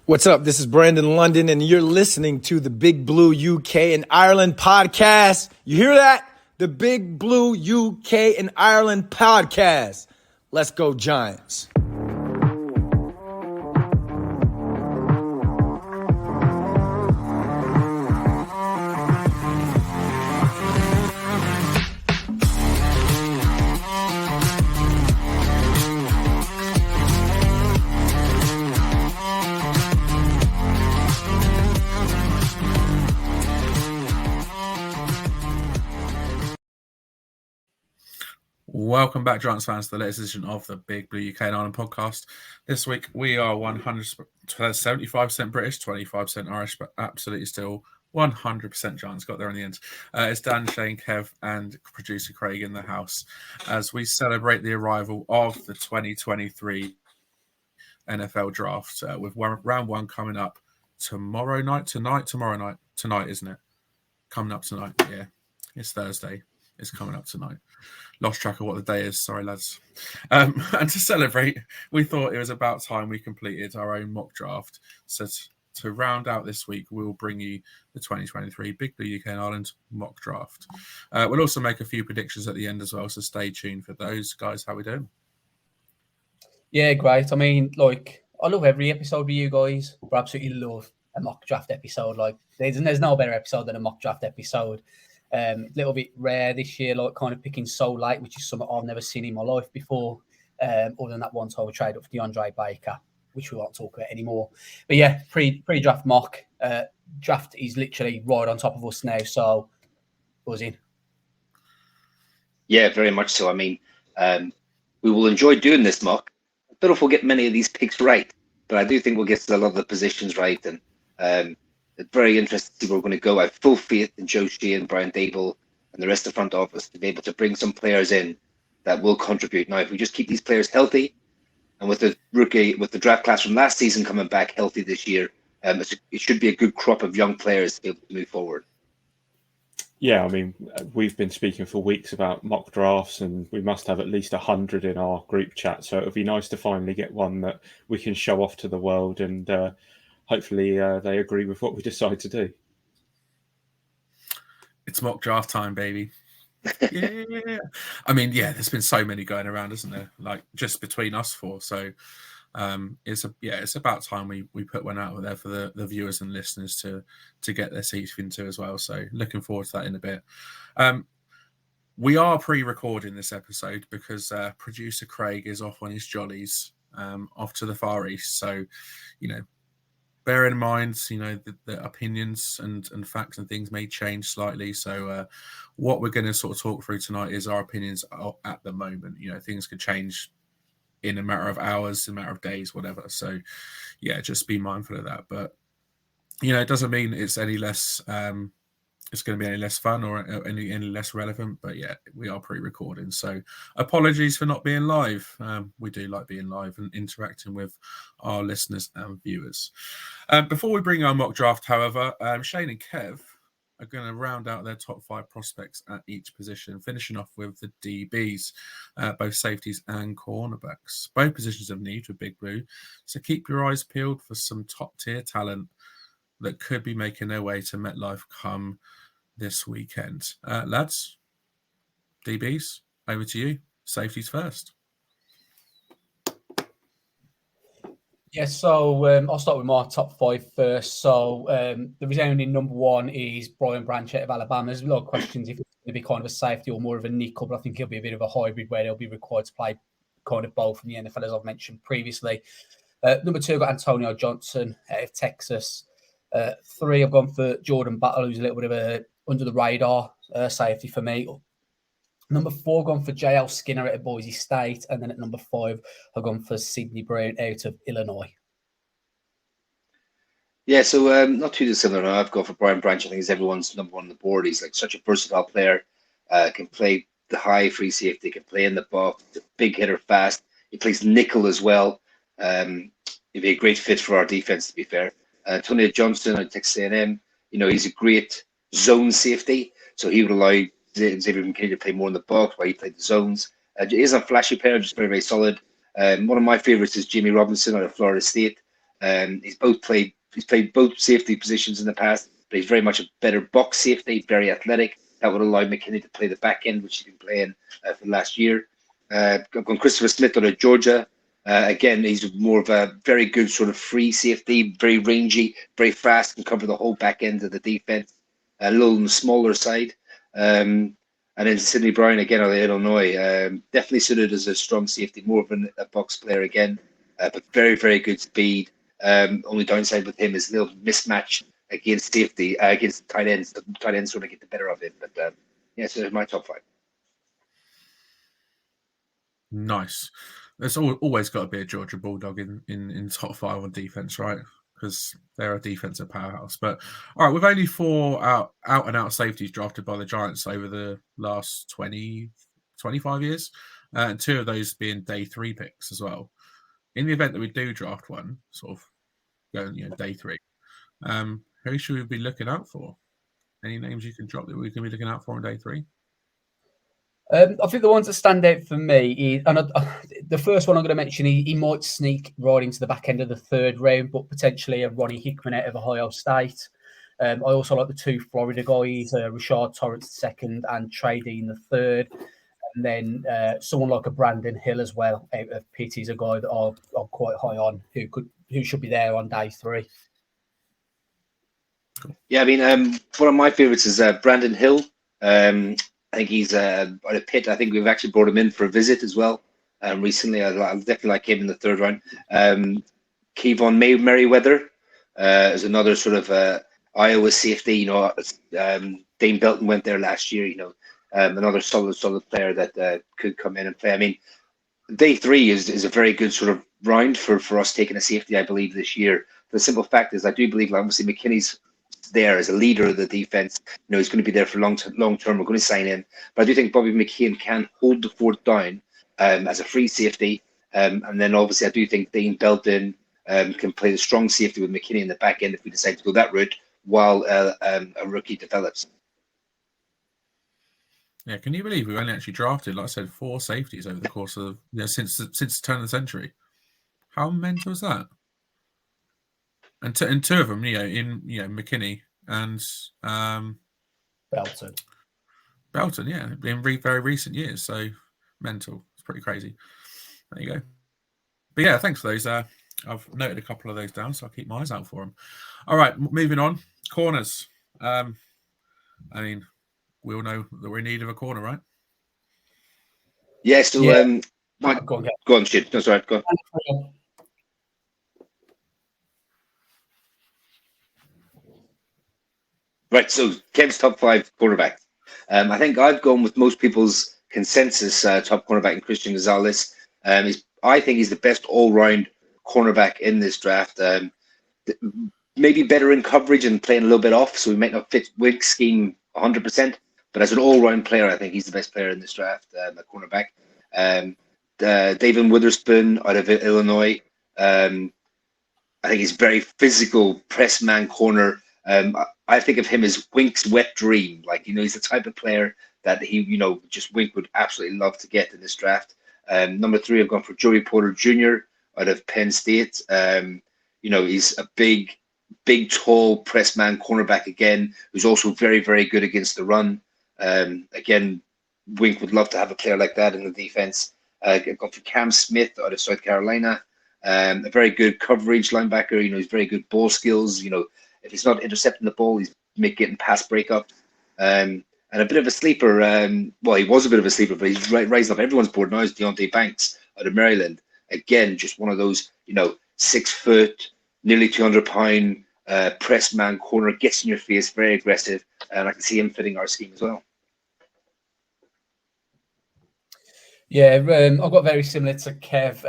What's up? This is Brandon London, and you're listening to the Big Blue UK and Ireland podcast. You hear that? The Big Blue UK and Ireland podcast. Let's go, Giants. Welcome back, Giants fans, to the latest edition of the Big Blue UK and Ireland podcast. This week, we are 75% British, 25% Irish, but absolutely still 100% Giants. Got there in the end. It's Dan, Shane, Kev, and producer Craig in the house as we celebrate the arrival of the 2023 NFL draft with round one coming up tomorrow night. Tonight, isn't it? Coming up tonight, yeah. It's Thursday. It's coming up tonight. Lost track of what the day is. Sorry, lads. And to celebrate, we thought it was about time we completed our own mock draft. So to round out this week, we'll bring you the 2023 Big Blue UK and Ireland mock draft. We'll also make a few predictions at the end as well, so stay tuned for those. Guys, how we doing? Yeah, great. I mean, I love every episode with you guys. I absolutely love a mock draft episode. There's no better episode than a mock draft episode. Little bit rare this year, kind of picking so late, which is something I've never seen in my life before. Other than that one time we traded up for DeAndre Baker, which we won't talk about anymore. But yeah, pre-draft mock. Draft is literally right on top of us now, so buzzing. Yeah, very much so. I mean, we will enjoy doing this mock. I don't know if we'll get many of these picks right, but I do think we'll get a lot of the positions right. And it's very interesting to see where we're going to go. I have full faith in Joe Sheehan, Brian Dable, and the rest of the front office to be able to bring some players in that will contribute. Now, if we just keep these players healthy, and with the draft class from last season coming back healthy this year, it should be a good crop of young players to be able to move forward. Yeah, I mean, we've been speaking for weeks about mock drafts, and we must have at least 100 in our group chat. So it would be nice to finally get one that we can show off to the world, and hopefully they agree with what we decide to do. It's mock draft time, baby. Yeah. I mean, yeah, there's been so many going around, isn't there? Just between us four. So it's about time we put one out there for the viewers and listeners to get their teeth into as well. So looking forward to that in a bit. We are pre-recording this episode because producer Craig is off on his jollies, off to the Far East. So, bear in mind, the opinions and facts and things may change slightly. So what we're going to sort of talk through tonight is our opinions at the moment. Things could change in a matter of hours, a matter of days, whatever. So, yeah, just be mindful of that. But, it doesn't mean it's any less, it's going to be any less fun or any less relevant. But, yeah, we are pre-recording. So apologies for not being live. We do like being live and interacting with our listeners and viewers. Before we bring our mock draft, however, Shane and Kev are going to round out their top 5 prospects at each position, finishing off with the DBs, both safeties and cornerbacks. Both positions of need for Big Blue, so keep your eyes peeled for some top-tier talent that could be making their way to MetLife come this weekend. Lads, DBs, over to you. Safeties first. Yeah, so I'll start with my top 5 first. So the resounding number 1 is Brian Branch out of Alabama. There's a lot of questions if it's going to be kind of a safety or more of a nickel, but I think he'll be a bit of a hybrid where they'll be required to play kind of both in the NFL, as I've mentioned previously. Number 2, I've got Antonio Johnson out of Texas. 3, I've gone for Jordan Battle, who's a little bit of a under-the-radar safety for me. Number 4, I've gone for JL Skinner out of Boise State. And then at number 5, I've gone for Sidney Brown out of Illinois. Yeah, so not too dissimilar. I've gone for Brian Branch. I think he's everyone's number 1 on the board. He's such a versatile player. Can play the high free safety, can play in the box. He's a big hitter, fast. He plays nickel as well. He'd be a great fit for our defense, to be fair. Antonio Johnson at Texas A&M, he's a great zone safety. So he would allow Xavier McKinney to play more in the box while he played the zones. He isn't a flashy player, just very, very solid. One of my favorites is Jamie Robinson out of Florida State. He's played both safety positions in the past, but he's very much a better box safety, very athletic. That would allow McKinney to play the back end, which he's been playing for last year. I've gone Christopher Smith out of Georgia. Again, he's more of a very good sort of free safety, very rangy, very fast, can cover the whole back end of the defense, a little on the smaller side. And then Sidney Brown again out of Illinois, definitely suited as a strong safety, more of a box player again, but very, very good speed. Only downside with him is a little mismatch against safety, against tight ends. The tight ends sort of get the better of him. But yeah, so my top 5. Nice. There's always got to be a Georgia Bulldog in top 5 on defense, right? Because they're a defensive powerhouse. But all right, with only 4 out and out safeties drafted by the Giants over the last 25 years, and 2 of those being day 3 picks as well. In the event that we do draft one, sort of going, day 3, who should we be looking out for? Any names you can drop that we can be looking out for on day 3? I think the ones that stand out for me is, and the first one I'm going to mention, he might sneak right into the back end of the 3rd round, but potentially a Ronnie Hickman out of Ohio State. I also like the 2 Florida guys, Rashard Torrance II and Trey Dean III. And then someone like a Brandon Hill as well out of Pitt. He's a guy that I'm quite high on, who should be there on day 3. Yeah, I mean, one of my favorites is Brandon Hill. I think he's out of Pitt. I think we've actually brought him in for a visit as well recently. I definitely like him in the 3rd round. Kevon Merriweather is another sort of Iowa safety. Dane Belton went there last year. Another solid player that could come in and play. I mean, day 3 is a very good sort of round for us taking a safety, I believe, this year. The simple fact is, I do believe, obviously, McKinney's there as a leader of the defense. He's going to be there for long term. We're going to sign him, but I do think Bobby McKeon can hold the fort down as a free safety. And then obviously, I do think Dane Belton can play the strong safety with McKinney in the back end if we decide to go that route while a rookie develops. Yeah, can you believe we've only actually drafted, like I said, 4 safeties over the course of since the turn of the century? How mental is that? And 2 of them, McKinney and Belton, yeah, in very recent years. So mental. It's pretty crazy. There you go. But yeah, thanks for those. I've noted a couple of those down, so I'll keep my eyes out for them. All right, moving on. Corners. I mean, we all know that we're in need of a corner, right? Yeah, so Yeah. Go on, Sid. No, sorry, go on. Right, so Kev's top 5 quarterbacks. I think I've gone with most people's consensus top cornerback in Christian Gonzalez. I think he's the best all-round cornerback in this draft. Maybe better in coverage and playing a little bit off, so he might not fit Wink's scheme 100%. But as an all-round player, I think he's the best player in this draft, at cornerback. David Witherspoon out of Illinois. I think he's very physical, press man corner. I think of him as Wink's wet dream. He's the type of player that he, just Wink would absolutely love to get in this draft. Number 3, I've gone for Joey Porter Jr. out of Penn State. He's a big, tall press man cornerback again, who's also very, very good against the run. Again, Wink would love to have a player like that in the defense. I've gone for Cam Smith out of South Carolina. A very good coverage linebacker. He's very good ball skills. If he's not intercepting the ball, he's getting pass breakup. And a bit of a sleeper. He was a bit of a sleeper, but he's rising up everyone's board now. Is Deontay Banks out of Maryland. Again, just one of those, 6 foot, nearly 200-pound press man corner, gets in your face, very aggressive, and I can see him fitting our scheme as well. Yeah, I've got very similar to Kev.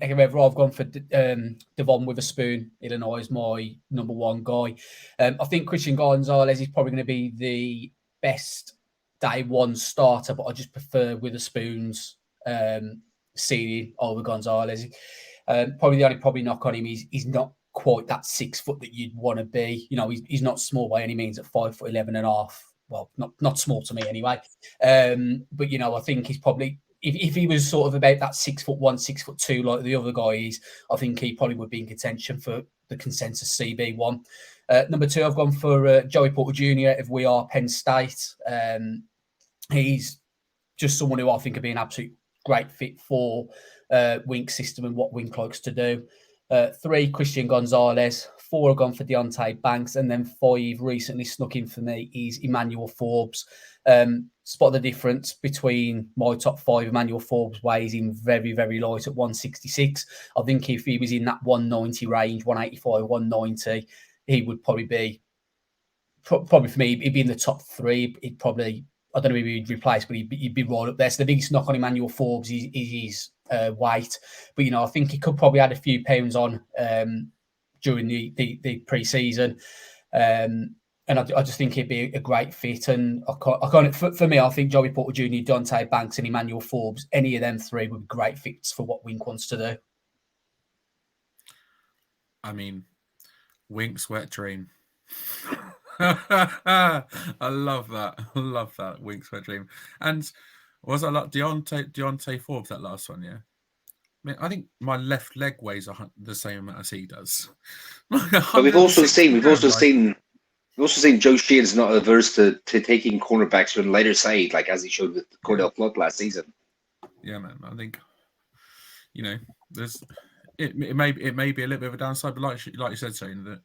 However, I've gone for Devon Witherspoon. Illinois is my number 1 guy. I think Christian Gonzalez is probably going to be the best day 1 starter, but I just prefer Witherspoon's ceiling over Gonzalez. Probably the only knock on him is he's not quite that 6 foot that you'd want to be. He's not small by any means at 5'11.5". Well, not small to me anyway. But I think he's probably if he was sort of about that 6'1", 6'2", like the other guy is, I think he probably would be in contention for the consensus CB1. Number 2, I've gone for Joey Porter Jr. of We Are Penn State. He's just someone who I think would be an absolute great fit for Wink's system and what Wink likes to do. 3, Christian Gonzalez. 4, I've gone for Deontay Banks. And then 5, recently snuck in for me, is Emmanuel Forbes. Spot the difference between my top 5. Emmanuel Forbes weighs in very, very light at 166. I think if he was in that 190 range, 185, 190, he would probably be, probably for me, he'd be in the top 3. He'd probably, I don't know if he'd replace, but he'd be right up there. So the biggest knock on Emmanuel Forbes is his weight. But, I think he could probably add a few pounds on during the pre-season. And I just think he'd be a great fit. And for me, I think Joey Porter Jr., Deontay Banks and Emmanuel Forbes, any of them 3 would be great fits for what Wink wants to do. I mean, Wink's wet dream. I love that. I love that. Wink's wet dream. And was I like Deontay Forbes, that last one, yeah? I think my left leg weighs the same amount as he does. But we've also seen Joe Shields not averse to taking cornerbacks from the lighter side, like as he showed with Cordell Flood last season. Yeah, man. I think there's it may be a little bit of a downside, but like you said, saying that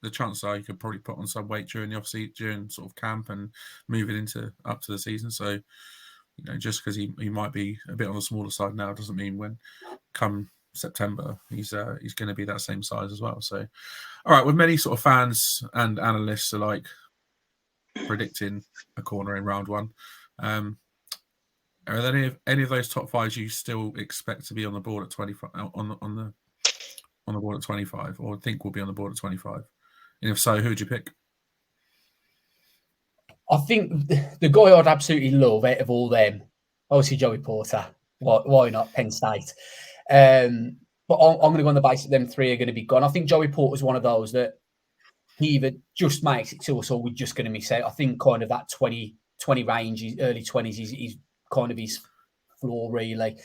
the chances are you could probably put on some weight during the off-season, during sort of camp and moving into up to the season. So just because he might be a bit on the smaller side now doesn't mean when come September he's going to be that same size as well. So, all right, with many sort of fans and analysts alike predicting a corner in round 1, are there any of those top 5s you still expect to be on the board at 25 on the board at 25, or think will be on the board at 25? And if so, who would you pick? I think the guy I'd absolutely love out of all them, obviously Joey Porter. Why not Penn State? But I'm going to go on the basis that them 3 are going to be gone. I think Joey Porter's one of those that he either just makes it to us or we're just going to miss out. I think kind of that 20 range, early 20s is kind of his floor, really.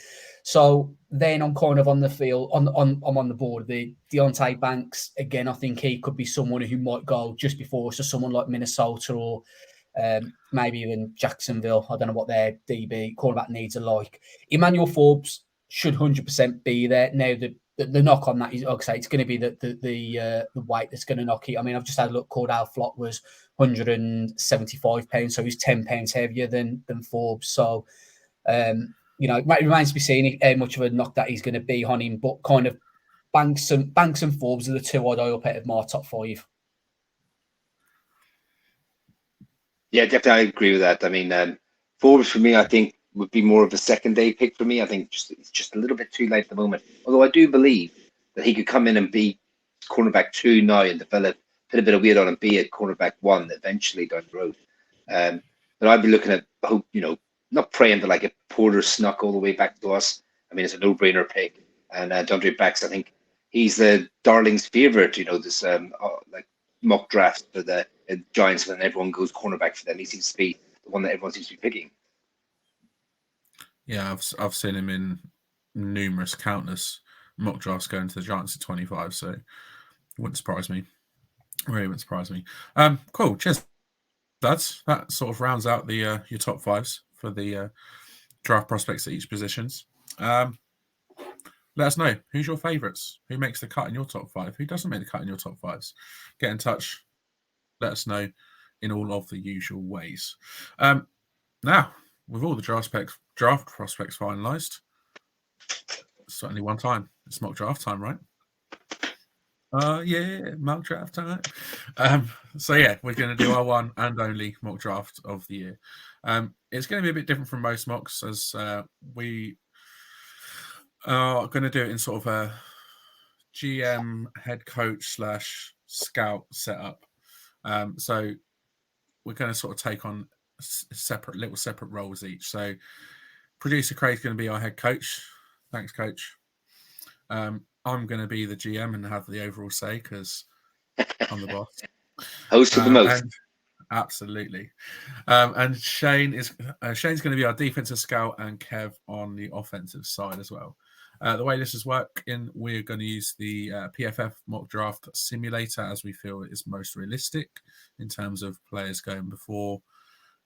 So then I'm kind of on the field, I'm on the board. The Deontay Banks, again, I think he could be someone who might go just before us to someone like Minnesota or maybe even Jacksonville. I don't know what their DB cornerback needs are like. Emmanuel Forbes should 100% be there. Now, the knock on that is, like I say, it's going to be the weight that's going to knock it. I mean, I've just had a look. Cordell Flott was 175 pounds, so he's 10 pounds heavier than Forbes. So, it remains to be seen how much of a knock that is going to be on him. But kind of Banks and Forbes are the 2 I'd up out of my top 5. Yeah, definitely, I agree with that. I mean, Forbes for me, I think would be more of a second-day pick for me. I think it's just a little bit too late at the moment. Although I do believe that he could come in and be cornerback 2 now and develop, put a bit of weight on and be a cornerback 1 eventually down the road. But I'd be looking at, not praying that like a Porter snuck all the way back to us. I mean, it's a no-brainer pick. And Deontay Banks, I think he's the darling's favorite. This mock draft for the Giants when everyone goes cornerback for them. He seems to be the one that everyone seems to be picking. Yeah, I've seen him in countless mock drafts going to the Giants at 25. So it wouldn't surprise me. Really wouldn't surprise me. Cool. Cheers. That sort of rounds out the your top 5s for the draft prospects at each positions. Let us know who's your favourites. Who makes the cut in your top 5? Who doesn't make the cut in your top 5s? Get in touch. Let us know in all of the usual ways. Now, with all the draft prospects finalised, it's only one time. It's mock draft time, right? Yeah, mock draft time. So yeah, we're going to do our one and only mock draft of the year. It's going to be a bit different from most mocks, as we are going to do it in sort of a GM, head coach / scout setup. So we're going to sort of take on separate roles each. So producer Craig's going to be our head coach. Thanks, coach. I'm going to be the GM and have the overall say because I'm the boss. Host of the most. Absolutely. And Shane's going to be our defensive scout, and Kev on the offensive side as well. The way this is working, we're going to use the PFF mock draft simulator as we feel it is most realistic in terms of players going before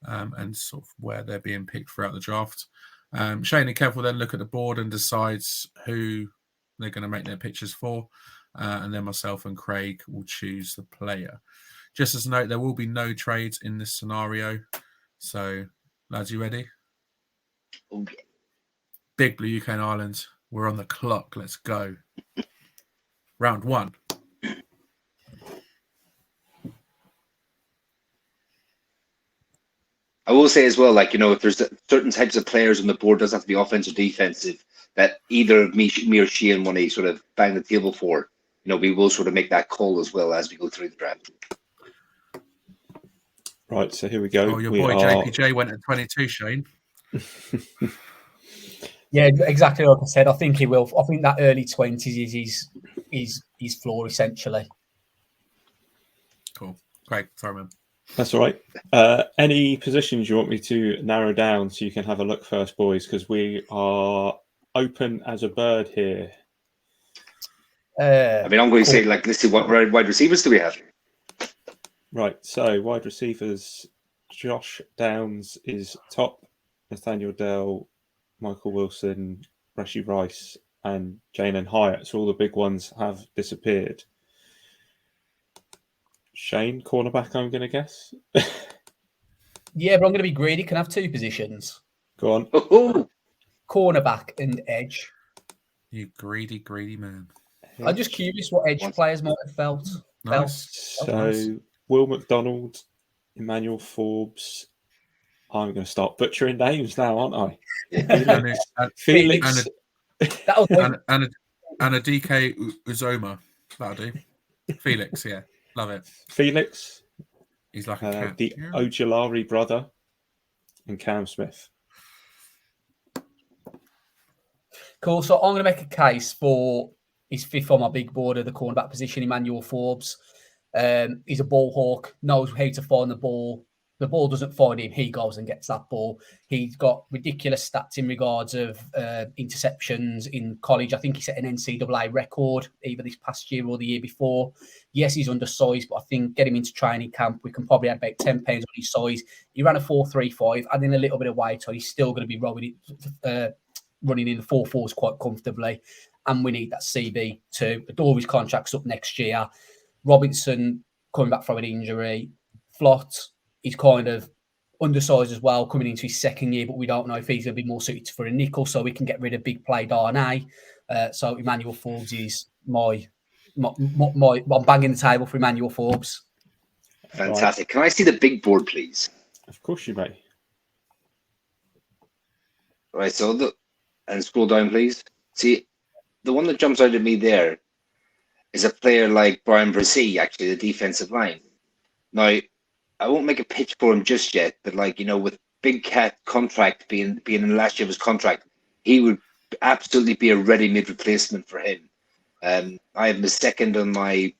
and sort of where they're being picked throughout the draft. Shane and Kev will then look at the board and decide who they're going to make their pictures for. And then myself and Craig will choose the player. Just as a note, there will be no trades in this scenario. So, lads, you ready? Okay. Big Blue UK and Ireland. We're on the clock. Let's go. Round one. I will say as well, like, if there's certain types of players on the board, doesn't have to be offensive or defensive, that either me or Sheehan want to sort of bang the table for, we will sort of make that call as well as we go through the draft. Right, so here we go. Oh, your boy JPJ went at 22, Shane. Yeah, exactly like I said. I think he will. I think that early 20s is his floor, essentially. Cool. Great. Sorry, man. That's all right. Any positions you want me to narrow down so you can have a look first, boys? Because we are open as a bird here. I'm going to say, let's see, what wide receivers do we have? Right, so wide receivers, Josh Downs is top, Nathaniel Dell, Michael Wilson, Rashee Rice, and Jalen Hyatt. So all the big ones have disappeared. Shane, cornerback, I'm going to guess. Yeah, but I'm going to be greedy. Can I have two positions? Go on. Oh. Cornerback and edge. You greedy man. I'm just curious what edge players might have felt. Nice. So Will McDonald, Emmanuel Forbes. I'm going to start butchering names now, aren't I? Felix. And a DK Uzoma. That'll do. Felix, yeah. Love it. Felix. He's like a cat. The Ojulari brother. And Cam Smith. Cool. So I'm going to make a case for his fifth on my big board of the cornerback position, Emmanuel Forbes. He's a ball hawk, knows how to find the ball. The ball doesn't find him, he goes and gets that ball. He's got ridiculous stats in regards of interceptions in college. I think he set an NCAA record either this past year or the year before. Yes, he's undersized, but I think get him into training camp, we can probably add about 10 pounds on his size. He ran a 4.35, adding a little bit of weight, so he's still going to be running in the 4.4s quite comfortably. And we need that CB to adore his contract's up next year. Robinson coming back from an injury. Flott, he's kind of undersized as well, coming into his second year, but we don't know if he's going to be more suited for a nickel, so we can get rid of big play Darnay. So Emmanuel Forbes is my I'm banging the table for Emmanuel Forbes. Fantastic. Can I see the big board, please? Of course you may. Right, so and scroll down, please. See, the one that jumps out at me there is a player like Brian Brissy, actually, the defensive line. Now, I won't make a pitch for him just yet, but with Big Cat contract being in the last year of his contract, he would absolutely be a ready-made replacement for him. I have him second on my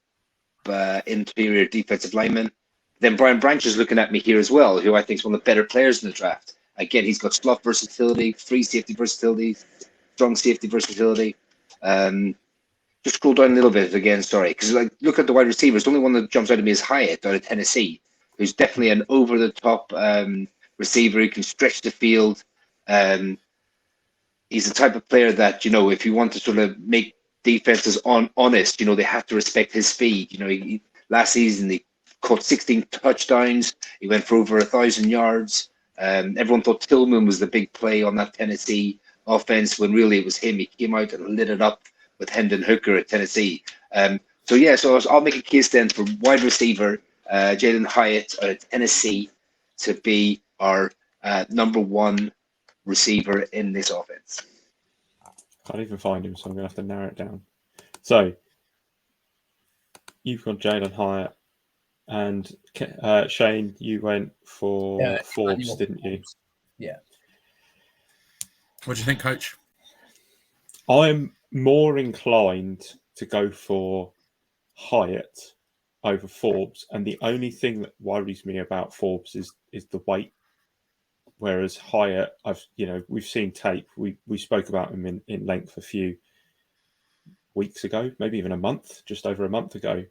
interior defensive lineman. Then Brian Branch is looking at me here as well, who I think is one of the better players in the draft. Again, he's got slot versatility, free safety versatility, strong safety versatility. Just scroll down a little bit again, sorry, because look at the wide receivers. The only one that jumps out at me is Hyatt out of Tennessee, who's definitely an over-the-top receiver who can stretch the field. He's the type of player that, if you want to sort of make defenses honest, they have to respect his speed. Last season, he caught 16 touchdowns. He went for over 1,000 yards. Everyone thought Tillman was the big play on that Tennessee offense when really it was him. He came out and lit it up with Hendon Hooker at Tennessee. So I'll make a case then for wide receiver, Jalen Hyatt out of Tennessee to be our number one receiver in this offense. Can't even find him, so I'm going to have to narrow it down. So, you've got Jalen Hyatt, and Shane, you went for Forbes, didn't you? Yeah. What do you think, Coach? I'm more inclined to go for Hyatt, over Forbes, and the only thing that worries me about Forbes is the weight. Whereas Hyatt, we've seen tape. We spoke about him in length a few weeks ago, maybe even a month, just over a month ago,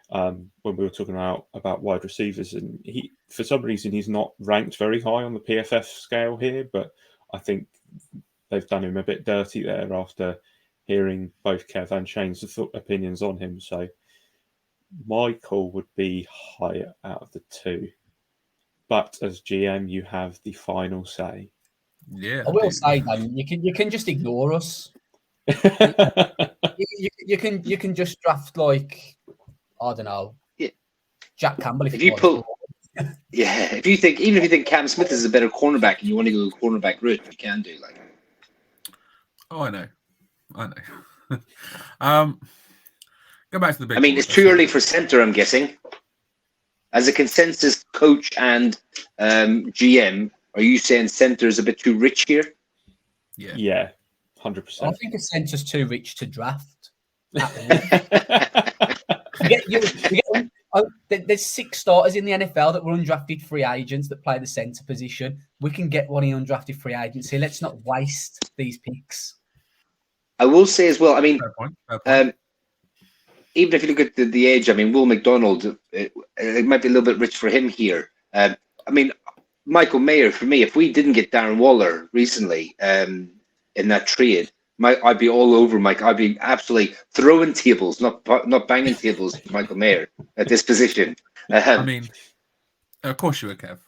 when we were talking about wide receivers, and he, for some reason, he's not ranked very high on the PFF scale here, but I think they've done him a bit dirty there after hearing both Kev and Shane's opinions on him. So my call would be Hyatt out of the two. But as GM, you have the final say. Yeah, I will say, Dan, you can just ignore us. You can just draft like, I don't know, Jack Campbell if you think even if you think Cam Smith is a better cornerback and you want to go cornerback route, you can do like. Oh, I know. Go back to the big. I mean, it's too early for center, I'm guessing. As a consensus coach and GM, are you saying center is a bit too rich here? Yeah, 100%. I think a center's too rich to draft. There's 6 starters in the NFL that were undrafted free agents that play the center position. We can get one in undrafted free agency. Let's not waste these picks. I will say as well, I mean, Fair point. Even if you look at the age, I mean, Will McDonald, it might be a little bit rich for him here. I mean, Michael Mayer, for me, if we didn't get Darren Waller recently in that trade, I'd be all over Mike. I'd be absolutely throwing tables, not banging tables for Michael Mayer at this position. I mean, of course you would, Kev.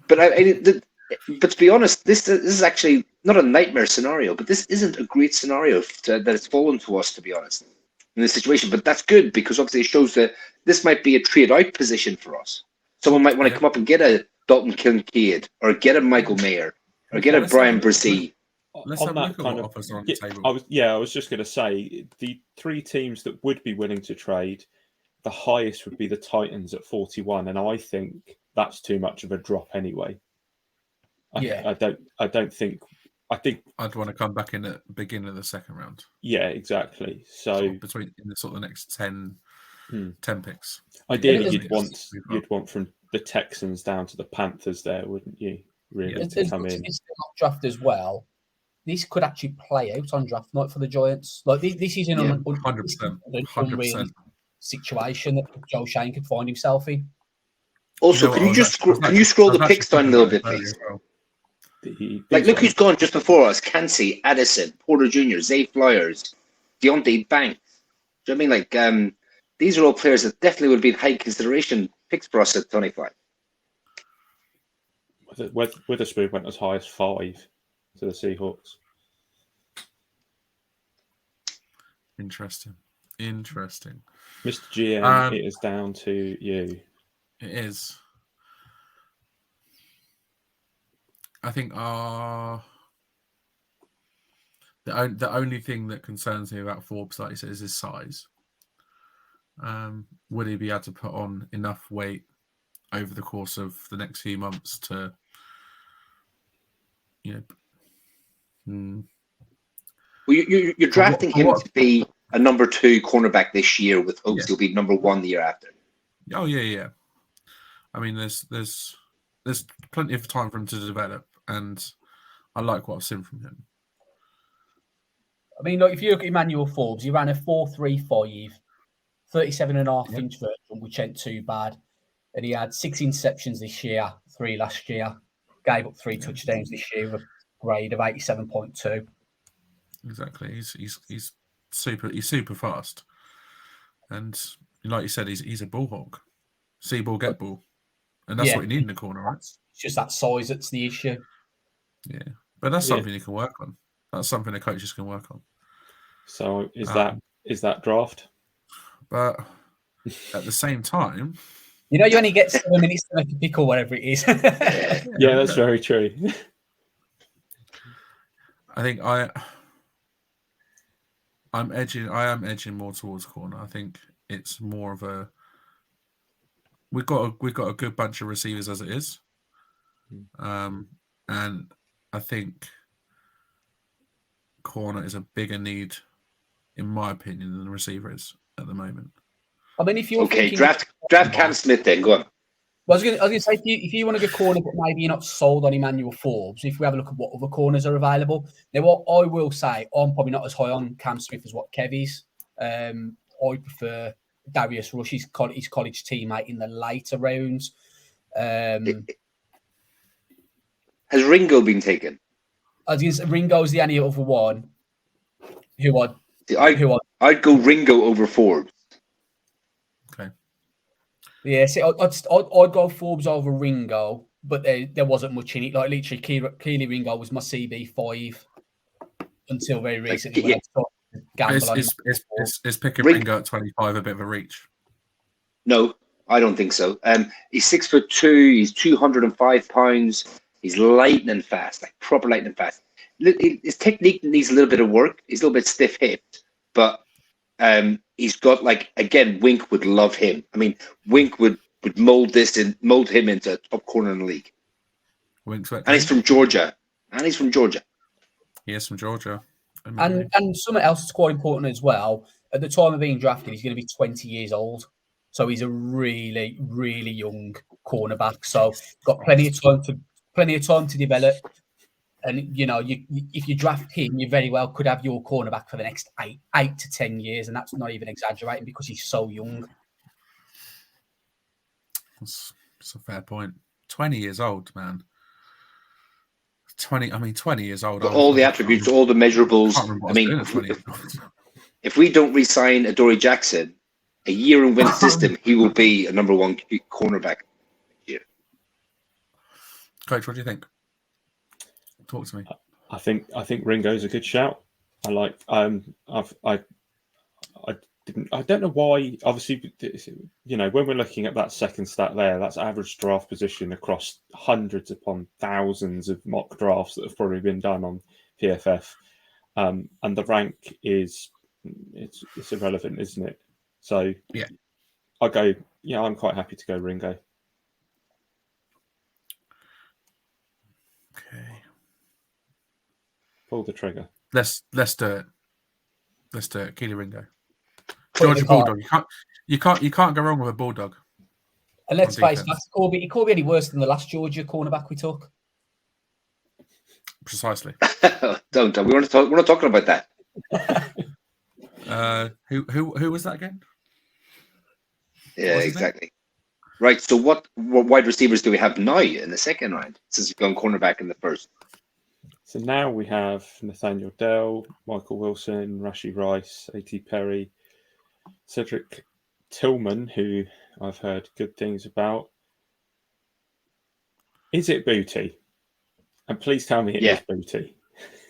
But to be honest, this is actually not a nightmare scenario, but this isn't a great scenario that it's fallen to us, to be honest, in this situation. But that's good because obviously it shows that this might be a trade out position for us. Someone might want to come up and get a Dalton Kincaid or get a Michael Mayer or get a Brian Brzee. Let's have a look at what offers are on the table. I was just going to say the 3 teams that would be willing to trade, the highest would be the Titans at 41, and I think that's too much of a drop anyway. I think I'd want to come back in at the beginning of the second round. Yeah, exactly. So between in the sort of the next 10 picks. Ideally, you'd want from the Texans down to the Panthers there, wouldn't you? Really, to come in. It's still not draft as well. This could actually play out on draft night for the Giants. Like this is an 100% situation that Joe Shane could find himself in. Also, can you scroll the picks down a little bit, please? Look who's gone just before us: Cansey, Addison, Porter Jr., Zay Flyers, Deontay Banks. Do you know what I mean? These are all players that definitely would be in high consideration picks for us at 25. Witherspoon went as high as 5 to the Seahawks. Interesting. Mr. GM, it is down to you. It is. I think the only thing that concerns me about Forbes, like you said, is his size. Would he be able to put on enough weight over the course of the next few months to, Well, you're drafting him to be a number 2 cornerback this year with hopes he'll be number 1 the year after. Oh yeah. I mean, there's plenty of time for him to develop, and I like what I've seen from him. I mean, like if you look at Emmanuel Forbes, he ran a 4.35, 37.5 inch vertical, which ain't too bad. And he had 6 interceptions this year, 3 last year. Gave up 3 touchdowns this year with a grade of 87.2. Exactly. He's super fast, and like you said, he's a ball hog. See ball, get ball, and that's what you need in the corner, right? It's just that size that's the issue. Yeah, but that's something you can work on. That's something the coaches can work on. So is that draft? But at the same time, you only get 7 minutes to make a pick or whatever it is. Yeah, that's very true. I think I am edging more towards corner. I think it's more of a we've got a good bunch of receivers as it is, and I think corner is a bigger need, in my opinion, than the receiver is at the moment. I mean, if you're Okay, thinking, draft Cam Smith then. Go on. Well, I was going to say, if you want to go corner, but maybe you're not sold on Emmanuel Forbes, if we have a look at what other corners are available, now what I will say, I'm probably not as high on Cam Smith as what Kev is. I prefer Darius Rush, his college teammate in the later rounds. Has Ringo been taken? I was going to say, Ringo's the only other one who I'd go Ringo over Forbes. Okay. Yeah, see, I'd go Forbes over Ringo, but there wasn't much in it. Like literally, Keely Ringo was my CB5 until very recently when I started to gamble on him. Is picking Ringo at 25 a bit of a reach? No, I don't think so. He's 6'2". He's 205 pounds. He's lightning fast, like proper lightning fast. His technique needs a little bit of work. He's a little bit stiff hipped, but he's got again. Wink would love him. I mean, Wink would mold him into a top corner in the league. Wink's and he's from Georgia. He is from Georgia. And something else that's quite important as well. At the time of being drafted, he's going to be 20 years old. So he's a really, really young cornerback. So got plenty of time to develop. And if you draft him, you very well could have your cornerback for the next 8 to 10 years, and that's not even exaggerating because he's so young. That's a fair point. 20 years old, man. 20 years old. All the attributes, all the measurables. I mean, if we don't re-sign Adoree Jackson, a year in Wynn's system, he will be a number one cornerback here. Coach, what do you think? Talk to me. I think Ringo's a good shout. I like. I don't know why. Obviously, when we're looking at that second stat there, that's average draft position across hundreds upon thousands of mock drafts that have probably been done on PFF, and the rank it's irrelevant, isn't it? So yeah, I go. Yeah, I'm quite happy to go Ringo. Okay. Pull the trigger. Let's do it. Let's do it. Keely Ringo. Georgia Bulldog. You can't go wrong with a Bulldog. And let's face it, it could be any worse than the last Georgia cornerback we took. Precisely. Don't. We're not talking about that. Who was that again? Yeah, exactly. Right. So what wide receivers do we have now in the second round since we've gone cornerback in the first? So now we have Nathaniel Dell, Michael Wilson, Rashee Rice, A.T. Perry, Cedric Tillman, who I've heard good things about. Is it Booty? And please tell me it is Booty.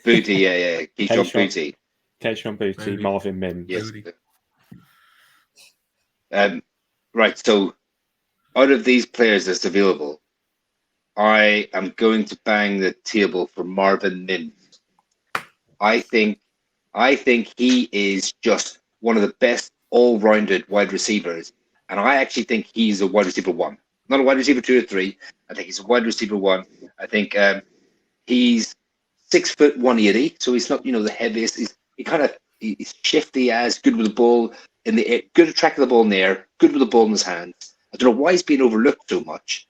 Booty, yeah. Keyshawn Booty. Keyshawn Booty, Marvin Mims. Yes. Right, so out of these players that's available, I am going to bang the table for Marvin Mims. I think he is just one of the best all-rounded wide receivers, and I actually think he's a wide receiver 1, not a wide receiver 2 or 3. I think he's a wide receiver 1. I think he's 6 foot 180, so he's not the heaviest. He's shifty as good with the ball in the air, good at tracking the ball in the air, good with the ball in his hands. I don't know why he's being overlooked so much.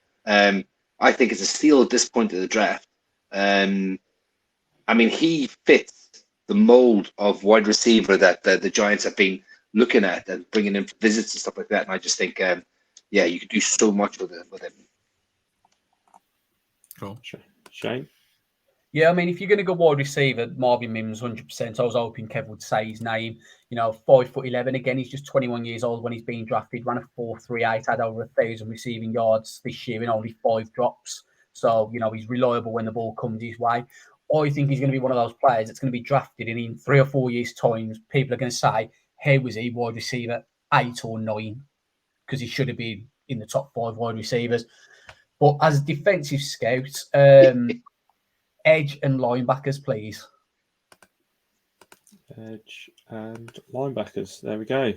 I think it's a steal at this point of the draft. I mean, he fits the mold of wide receiver that the Giants have been looking at and bringing in for visits and stuff like that. And I just think, you could do so much with him. Cool. Shane? Yeah, I mean, if you're going to go wide receiver, Marvin Mims, 100%. I was hoping Kev would say his name. 5'11". Again, he's just 21 years old when he's being drafted. Ran a 4.38, had over 1,000 receiving yards this year in only 5 drops. So, he's reliable when the ball comes his way. I think he's going to be one of those players that's going to be drafted, and in 3 or 4 years' time, people are going to say, "How was he wide receiver 8 or 9?" Because he should have been in the top 5 wide receivers. But as defensive scouts, edge and linebackers, please. Edge and linebackers. There we go.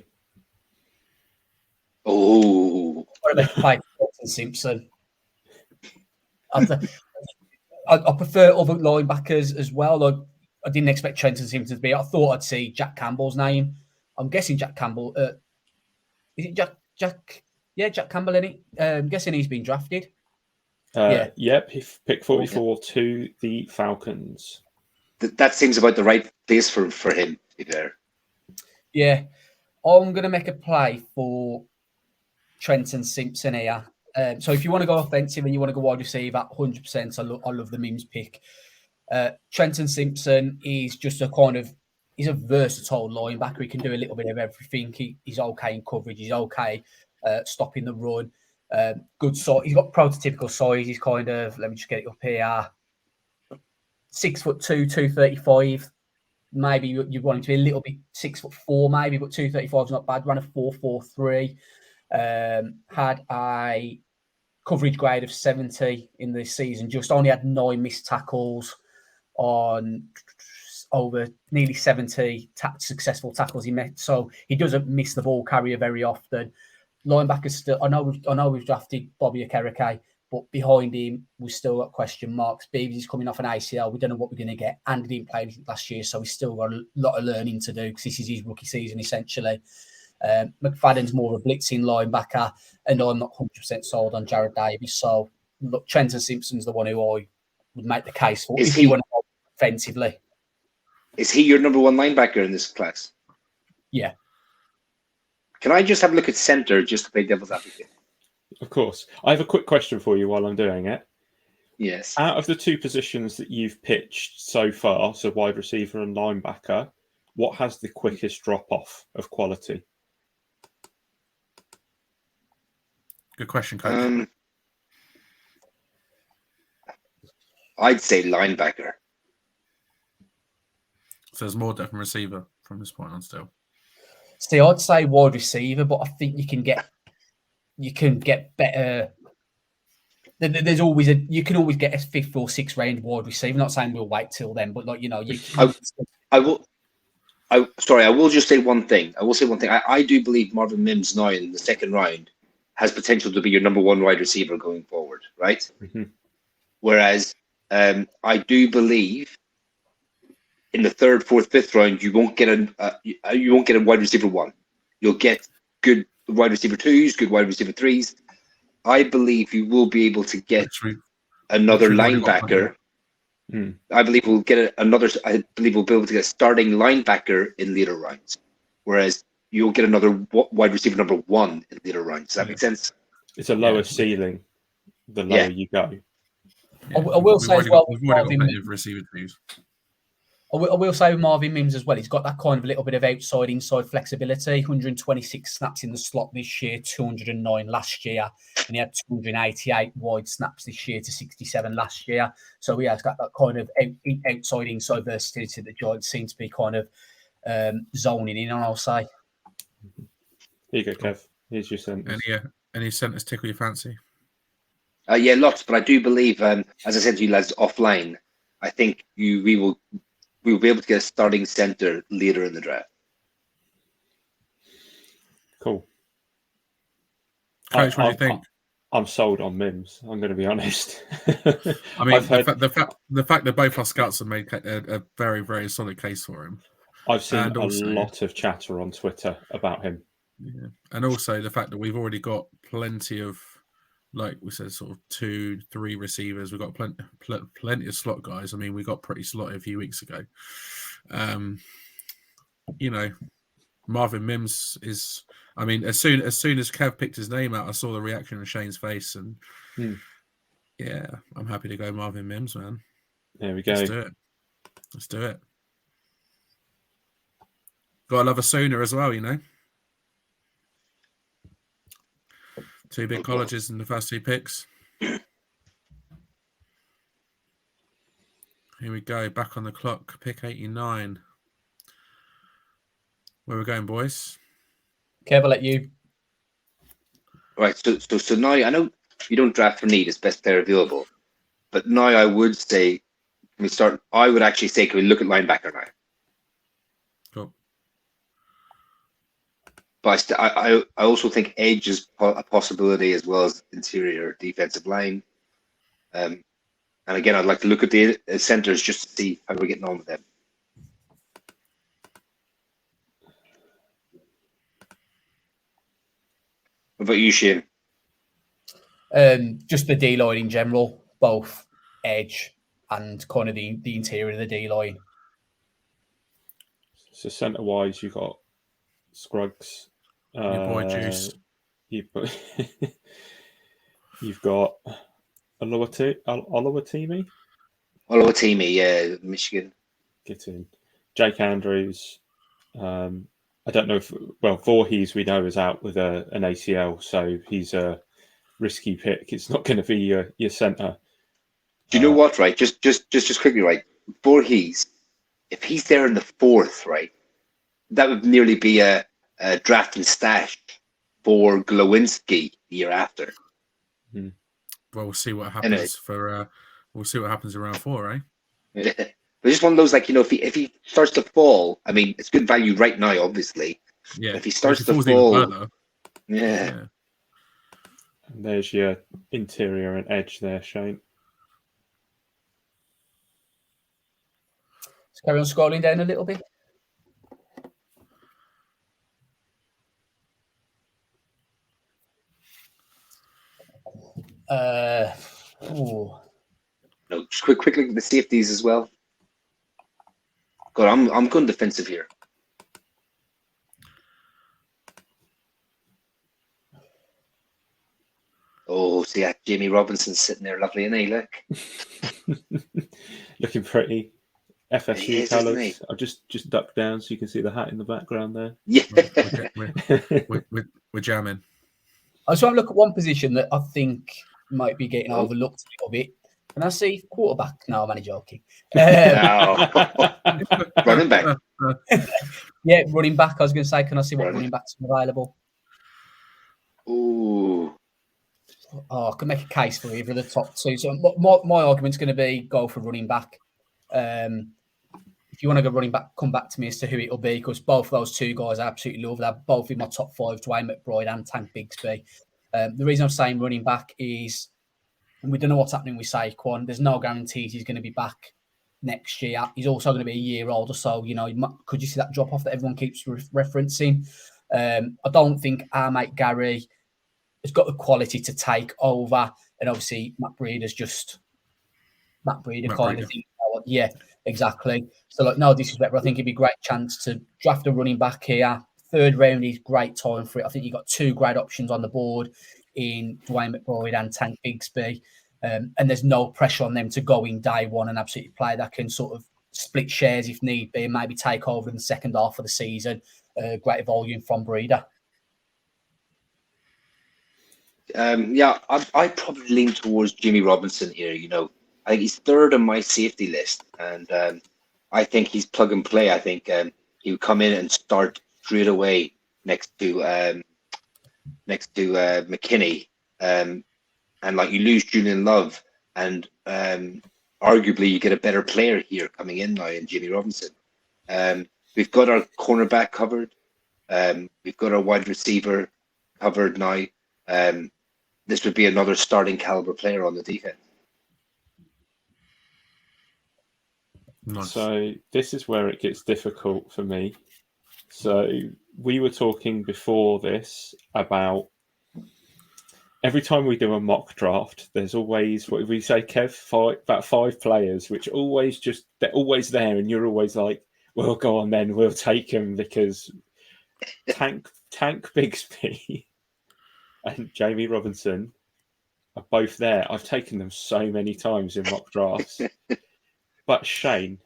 Oh. What about Clayton Simpson? I prefer other linebackers as well. I didn't expect Trenton Simpson to be. I thought I'd see Jack Campbell's name. I'm guessing Jack Campbell. Is it Jack? Yeah, Jack Campbell, isn't it? I'm guessing he's been drafted. Yep, pick 44 to the Falcons. That seems about the right place for him, to be fair. Yeah. I'm going to make a play for Trenton Simpson here. So if you want to go offensive and you want to go wide receiver, 100%, I love the Mims pick. Trenton Simpson is just he's a versatile linebacker. He can do a little bit of everything. He's okay in coverage. He's okay stopping the run. Good size. He's got prototypical size. He's kind of, let me just get it up here, 6'2", 235. Maybe you want him to be a little bit 6'4", maybe, but 235 is not bad. Ran a 4.43. Had a coverage grade of 70 in this season. Just only had 9 missed tackles on over nearly 70 successful tackles he met. So he doesn't miss the ball carrier very often. Linebackers still. I know we've drafted Bobby Okereke, but behind him we still got question marks. Beavis is coming off an ACL. We don't know what we're going to get, and he didn't play anything last year, so he's still got a lot of learning to do because this is his rookie season essentially. McFadden's more of a blitzing linebacker, and I'm not 100% sold on Jared Davis. So look, Trenton Simpson's the one who I would make the case for if you want to go offensively. Is he your number one linebacker in this class? Yeah. Can I just have a look at center just to play devil's advocate? Of course. I have a quick question for you while I'm doing it. Yes. Out of the 2 positions that you've pitched so far, so wide receiver and linebacker, what has the quickest drop-off of quality? Good question, Coach. I'd say linebacker. So there's more depth and receiver from this point on still. See, I'd say wide receiver, but I think you can get better. There's always you can always get a 5th or 6th round wide receiver. I'm not saying we'll wait till then, but I will just say one thing. I do believe Marvin Mims now in the 2nd round has potential to be your number 1 wide receiver going forward, right? Mm-hmm. Whereas I do believe in the 3rd, 4th, 5th round you won't get a wide receiver 1. You'll get good wide receiver 2s, good wide receiver 3s. I believe you will be able to get another linebacker. I believe we'll be able to get a starting linebacker in later rounds, whereas you'll get another wide receiver number 1 in later rounds. Does that make sense? It's a lower ceiling the lower you go. I will say as well. We've already got plenty of receiver twos. I will say with Marvin Mims as well, he's got that kind of a little bit of inside flexibility. 126 snaps in the slot this year, 209 last year, and he had 288 wide snaps this year to 67 last year. So he has got that kind of inside versatility that Giants seem to be kind of zoning in on, I'll say. Here you go, Kev. Here's your sentence. Any centers tickle your fancy? Yeah, lots. But I do believe, as I said to you lads offline, I think we will be able to get a starting center later in the draft. Cool. Coach, what do you think? I'm sold on Mims. I'm going to be honest. I mean, the fact that both our scouts have made a very, very solid case for him. I've seen a lot of chatter on Twitter about him. Yeah. And also the fact that we've already got plenty of, like we said, sort of 2-3 receivers. We've got plenty of slot guys. I mean, we got pretty slotty a few weeks ago. Marvin Mims is. I mean, as soon as Kev picked his name out, I saw the reaction on Shane's face, and yeah, I'm happy to go Marvin Mims, man. There we go. Let's do it. Got to love a Sooner as well, you know. 2 big colleges in the first 2 picks. Here we go. Back on the clock. Pick 89. Where we going, boys? Kev, I'll let you. Right. So now I know you don't draft for need as best player available, but now I would say I would actually say, can we look at linebacker now? Cool. But I also think edge is a possibility as well as interior defensive line. And again, I'd like to look at the centers just to see how we're getting on with them. What about you, Shane? Just the D line in general, both edge and kind of the interior of the D line. So centre wise, you've got Scruggs. Your boy Juice. You've got Oluwatimi. Oluwatimi, yeah, Michigan. Get in. Jake Andrews. I don't know if Voorhees we know is out with an ACL, so he's a risky pick. It's not going to be your centre. Do you know what? Right, just quickly, right. Voorhees, if he's there in the 4th, right, that would nearly be a draft and stash for Glowinski the year after. Well, we'll see what happens we'll see what happens in round 4, eh? Yeah. But just one of those, like, if he starts to fall, I mean, it's good value right now, obviously. Yeah. If he starts to falls fall, even further, yeah. And there's your interior and edge there, Shane. Let's carry on scrolling down a little bit. No, just quickly look at the safeties as well. God, I'm going defensive here. Oh, see that Jamie Robinson sitting there, lovely, isn't he? Look, looking pretty. FSU He is, isn't he? colours. I'll just duck down so you can see the hat in the background there. yeah. we're jamming. I just want to look at one position that I think might be getting overlooked a little bit. And I see quarterback. No, I'm only joking. No. Running back. Yeah, running back. I was going to say, can I see what running backs are available? Ooh. Oh, I can make a case for either of the top two. So my argument's going to be go for running back. If you want to go running back, come back to me as to who it'll be, because both of those two guys I absolutely love. They're both in my top 5, Dwayne McBride and Tank Bigsby. The reason I'm saying running back is, and we don't know what's happening with Saquon. There's no guarantees he's going to be back next year. He's also going to be a year older, so could you see that drop off that everyone keeps referencing? I don't think our mate Gary has got the quality to take over, and obviously Matt Breeder's just Matt Breeder kind of thing. Yeah, exactly. So no disrespect, but I think it'd be a great chance to draft a running back here. 3rd round is great time for it. I think you've got 2 great options on the board in Dwayne McBride and Tank Bigsby. And there's no pressure on them to go in day one and absolutely play. That can sort of split shares if need be and maybe take over in the second half of the season. Great volume from Breeder. I probably lean towards Jimmy Robinson here. I think he's 3rd on my safety list, and I think he's plug and play. I think he would come in and start straight away next to McKinney, and like you lose Julian Love, and arguably you get a better player here coming in now in Jimmy Robinson. We've got our cornerback covered. We've got our wide receiver covered now. This would be another starting caliber player on the defense. Nice. So this is where it gets difficult for me. So we were talking before this about every time we do a mock draft, there's always, what did we say, Kev? About 5 players, which they're always there, and you're always like, well, go on then, we'll take them because Tank Bigsby and Jamie Robinson are both there. I've taken them so many times in mock drafts. But Shane,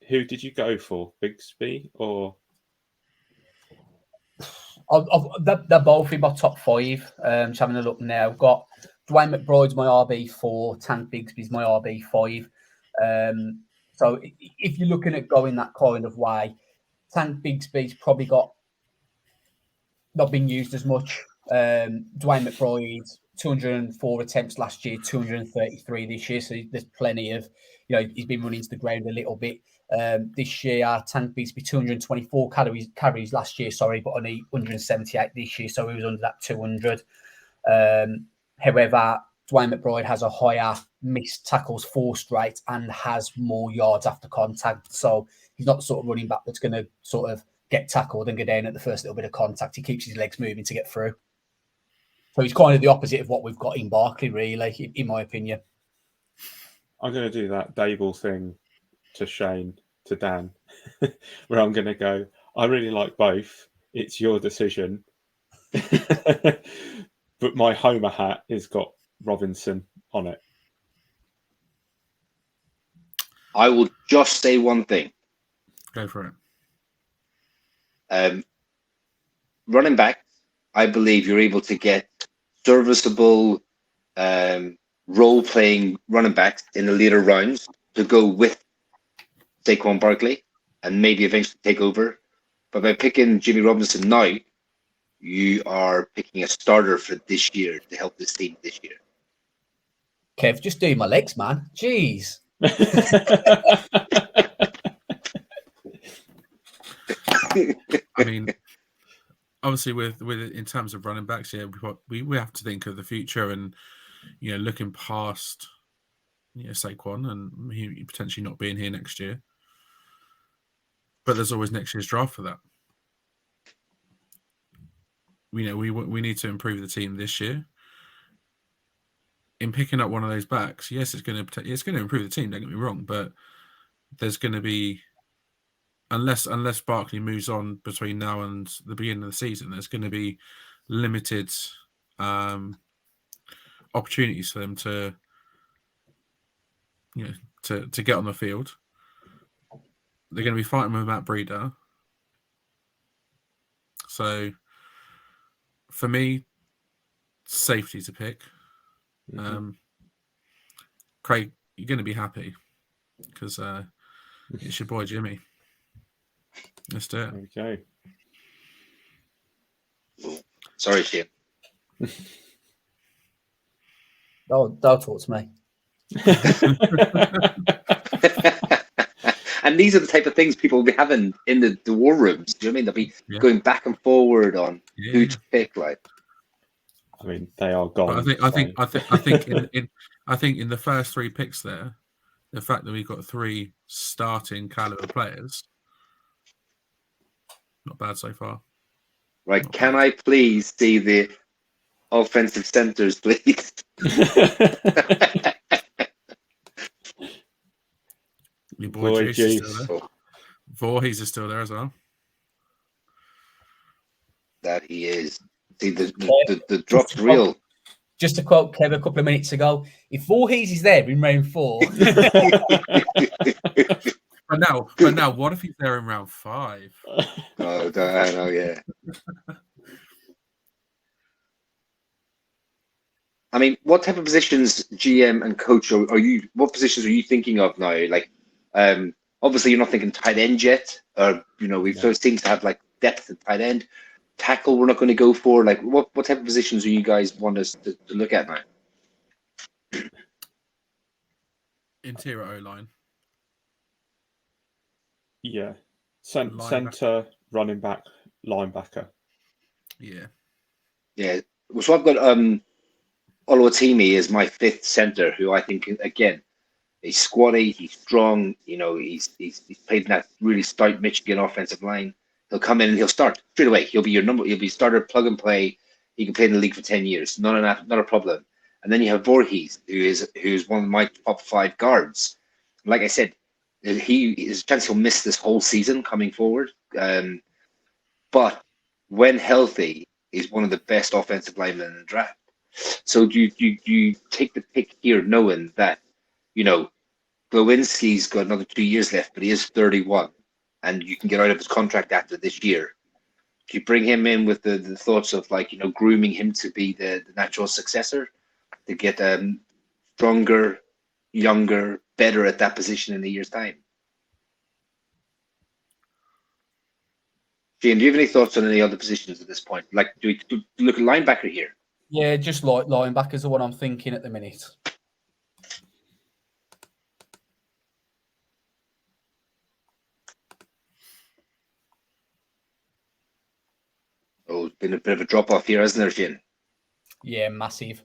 who did you go for? Bigsby or? They're both in my top 5. Just having a look now. I've got Dwayne McBride's my RB4, Tank Bigsby's my RB5. So if you're looking at going that kind of way, Tank Bigsby's probably not been used as much. Dwayne McBride, 204 attempts last year, 233 this year. So there's plenty of, he's been running to the ground a little bit. This year, Tank Bigsby 224 carries last year, but only 178 this year. So he was under that 200. However, Dwayne McBride has a higher missed tackles forced rate and has more yards after contact. So he's not the sort of running back that's going to sort of get tackled and go down at the first little bit of contact. He keeps his legs moving to get through. So he's kind of the opposite of what we've got in Barkley, really, in my opinion. I'm going to do that Dable thing to Shane, to Dan, where I'm going to go, I really like both. It's your decision. But my Homer hat has got Robinson on it. I will just say one thing. Go for it. Running back, I believe you're able to get serviceable role-playing running backs in the later rounds to go with Saquon Barkley and maybe eventually take over. But by picking Jimmy Robinson now, you are picking a starter for this year to help this team this year. Kev, just do my legs, man. Jeez. I mean, obviously, with in terms of running backs, yeah, we have to think of the future and looking past Saquon and he potentially not being here next year. But there's always next year's draft for that. We need to improve the team this year. In picking up one of those backs, yes, it's going to improve the team. Don't get me wrong, but there's going to be unless Barkley moves on between now and the beginning of the season, there's going to be limited opportunities for them to get on the field. They're going to be fighting with Matt Breida. So, for me, safety to pick. Craig, you're going to be happy because it's your boy Jimmy. Let's do it. Okay. Sorry, Shane. Don't talk to me. And these are the type of things people will be having in the war rooms. Do you know what I mean? They'll be going back and forward on who to pick. Like, I mean, they are gone. But I think in the first three picks there, the fact that we've got three starting caliber players, not bad so far. Right? Can I please see the offensive centers, please? Your boy Juice is still there. Oh, Voorhees is still there as well. that he is. See, the drop's real. Just to quote Kev a couple of minutes ago, if Voorhees is there in round 4. But now, what if he's there in round 5? Oh, I know, yeah. I mean, what type of positions, GM and coach, are you? What positions are you thinking of now? Like, obviously, you're not thinking tight end yet. We've sort of seemed to have like depth at tight end. Tackle, we're not going to go for. Like, what type of positions do you guys want us to look at now? Interior O-line. Yeah. Center, running back, linebacker. Yeah. Yeah. So I've got Oluwatimi as my 5th center, who I think, again, he's squatty, he's strong. He's played in that really stout Michigan offensive line. He'll come in and he'll start straight away. He'll be starter, plug and play. He can play in the league for 10 years. Not a problem. And then you have Voorhees, who's one of my top 5 guards. Like I said, there's a chance he'll miss this whole season coming forward. But when healthy, he's one of the best offensive linemen in the draft. So do you take the pick here knowing that, Glowinski's got another 2 years left, but he is 31. And you can get out of his contract after this year. Do you bring him in with the thoughts of grooming him to be the natural successor, to get stronger, younger, better at that position in a year's time? Shane, do you have any thoughts on any other positions at this point? Like, do we look at linebacker here? Yeah, just like linebackers are what I'm thinking at the minute. Oh, it's been a bit of a drop-off here, hasn't there, Shane? Yeah, massive.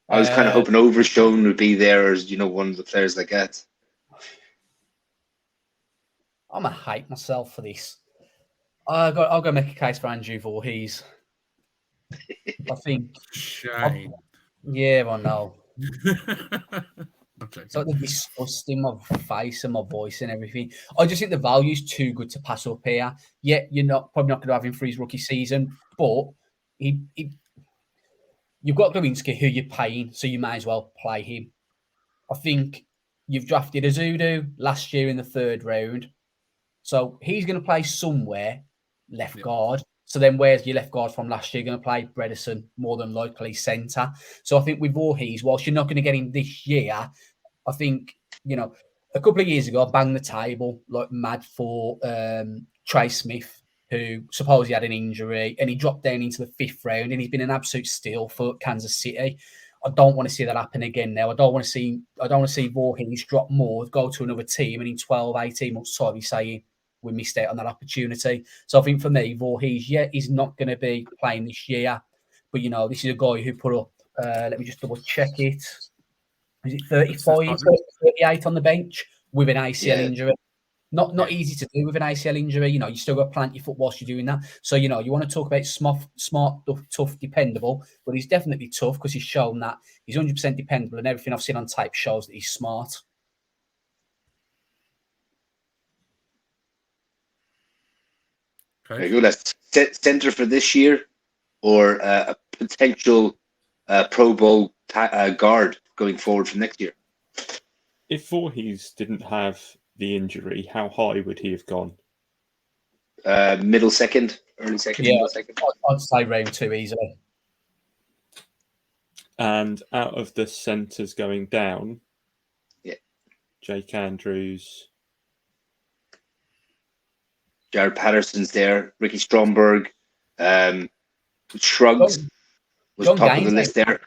I was kind of hoping Overshone would be there as, one of the players like that. I'm going to hate myself for this. I'll go make a case for Andrew Voorhees. I think. Shame. Yeah, I know. I'm joking. It's like the disgusting my face and my voice and everything. I just think the value's too good to pass up here. Yeah, you're probably not going to have him for his rookie season, but you've got Glowinski who you're paying, so you may as well play him. I think you've drafted Azudu last year in the 3rd round, so he's going to play somewhere left guard. So then where's your left guard from last year going to play? Bredesen, more than likely centre. So I think with Voorhees, whilst you're not going to get him this year, I think, a couple of years ago, I banged the table like mad for Trey Smith, who supposedly had an injury, and he dropped down into the 5th round, and he's been an absolute steal for Kansas City. I don't want to see that happen again now. I don't want to see Voorhees drop more, go to another team, and in 12, 18 months' time, he's saying we missed out on that opportunity. So I think for me, Voorhees, he's not going to be playing this year, but this is a guy who put up. Let me just double check it. Is it 35, 38 on the bench with an ACL injury? Not easy to do with an ACL injury. You still got to plant your foot whilst you're doing that. So, you want to talk about smart, tough, dependable. But he's definitely tough because he's shown that he's 100% dependable, and everything I've seen on tape shows that he's smart. Very good. Let's center for this year, or a potential Pro Bowl guard going forward for next year. If Voorhees didn't have the injury, how high would he have gone? Middle second, early second, middle second. I'd say round 2 easily. And out of the centres going down, Jake Andrews, Jared Patterson's there, Ricky Stromberg, Shrugs was top of the list there.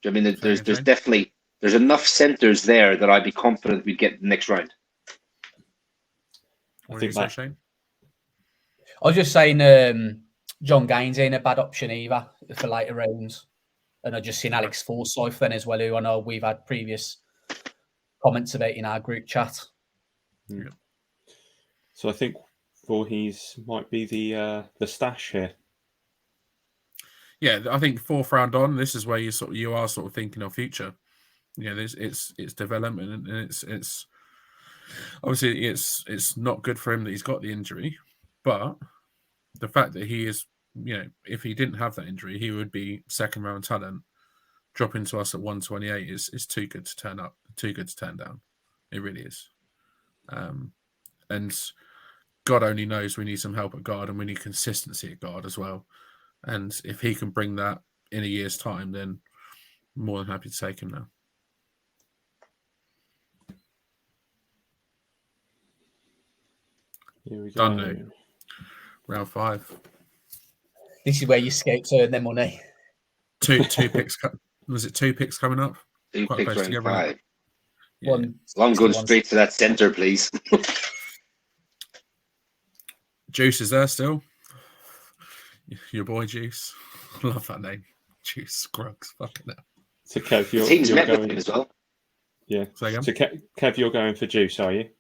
I mean, there's definitely enough centres there that I'd be confident we'd get the next round. What do you say, Shane? I was just saying John Gaines ain't a bad option either for later rounds. And I just seen Alex Forsyth then as well, who I know we've had previous comments about in our group chat. Yeah. So I think Voorhees might be the stash here. Yeah, I think 4th round on, this is where you are sort of thinking of future. It's development, and it's obviously it's not good for him that he's got the injury, but the fact that he is, if he didn't have that injury, he would be 2nd round talent. Dropping to us at 128 is too good to turn up, too good to turn down. It really is. And God only knows we need some help at guard, and we need consistency at guard as well. And if he can bring that in a year's time, then more than happy to take him now. Here we go. Done. Round 5. This is where you escape to earn their money. Two picks. Was it 2 picks coming up? 2 Quite picks close round together. 5. Yeah. I'm going straight to that centre, please. Juice is there still. Your boy Juice. Love that name. Juice Scruggs. Fucking hell. So Kev, the team's met with him as well. Yeah. So Kev, you're going for Juice, are you?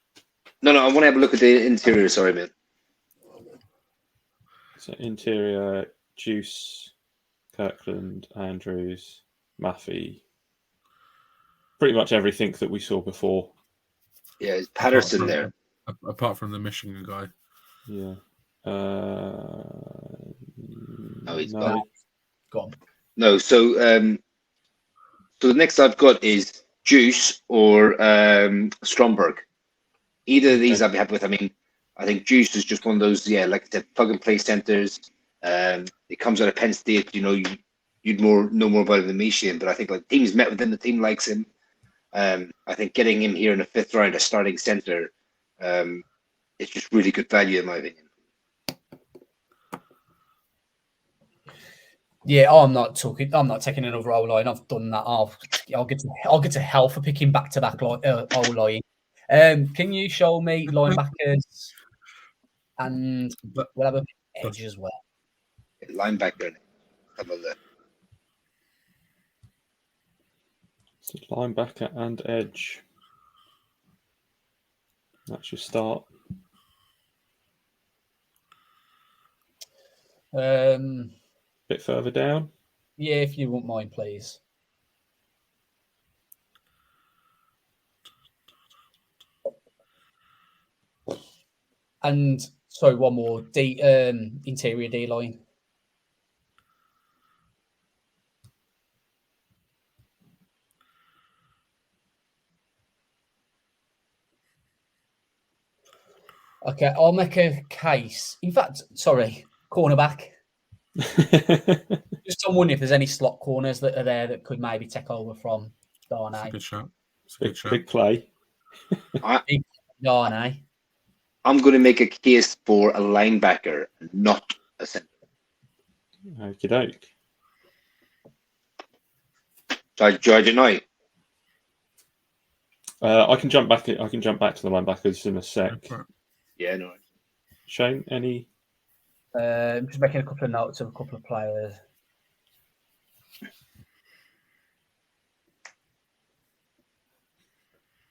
No, I want to have a look at the interior. Sorry, man. So interior, Juice, Kirkland, Andrews, Maffey. Pretty much everything that we saw before. Yeah, is Patterson there? Apart from the Michigan guy. Yeah. No, he's gone. No, so the next I've got is Juice or Stromberg. Either of these I'd be happy with. I mean, I think Juice is just one of those, like I said, plug and play centers. It comes out of Penn State. You'd know more about him than me, Shane. But I think like teams met with him, the team likes him. I think getting him here in the 5th round, a starting center, it's just really good value in my opinion. Yeah, I'm not taking another O line. I've done that. I'll get to hell for picking back-to-back O line. Can you show me linebackers, and we'll have a edge as well. Linebacker. Have a look. So linebacker and edge. That's your start. Bit further down. Yeah, if you wouldn't mind, please. And sorry, one more. Interior D line. Okay, I'll make a case. In fact, sorry, cornerback. Just I'm wondering if there's any slot corners that are there that could maybe take over from It's a Darnay. good shot. It's a good shot. Big play. Big Darnay. I'm going to make a case for a linebacker, not a center. Okie doke. Georgia Knight. I can jump back. I can jump back to the linebackers in a sec. Yeah, no. Shane, any? I'm just making a couple of notes of a couple of players.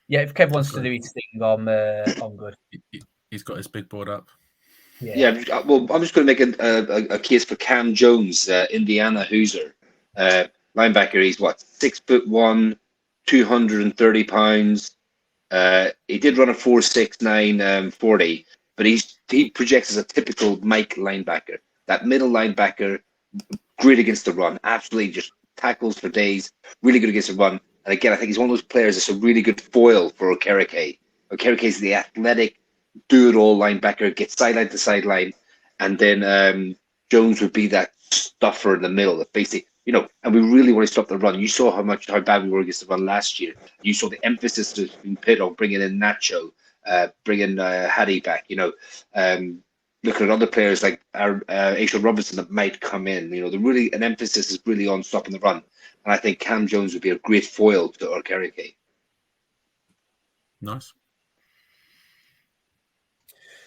Yeah, if Kev wants to do his thing, I'm good. He's got his big board up. Yeah. Well, I'm just going to make a case for Cam Jones, Indiana Hoosier, linebacker. He's what, 6'1", 230 pounds. He did run a 4.69 40, but he projects as a typical Mike linebacker. That middle linebacker, great against the run, absolutely just tackles for days, really good against the run. And again, I think he's one of those players that's a really good foil for Okereke. Okereke is the athletic, do-it-all linebacker, gets sideline to sideline, and then Jones would be that stuffer in the middle that basically, and we really want to stop the run. You saw how bad we were against the run last year. You saw the emphasis that's been put on bringing in Nacho, bringing Hadi back. Look at other players like Aisha Robinson that might come in. An emphasis is really on stopping the run, and I think Cam Jones would be a great foil to Okereke. Nice.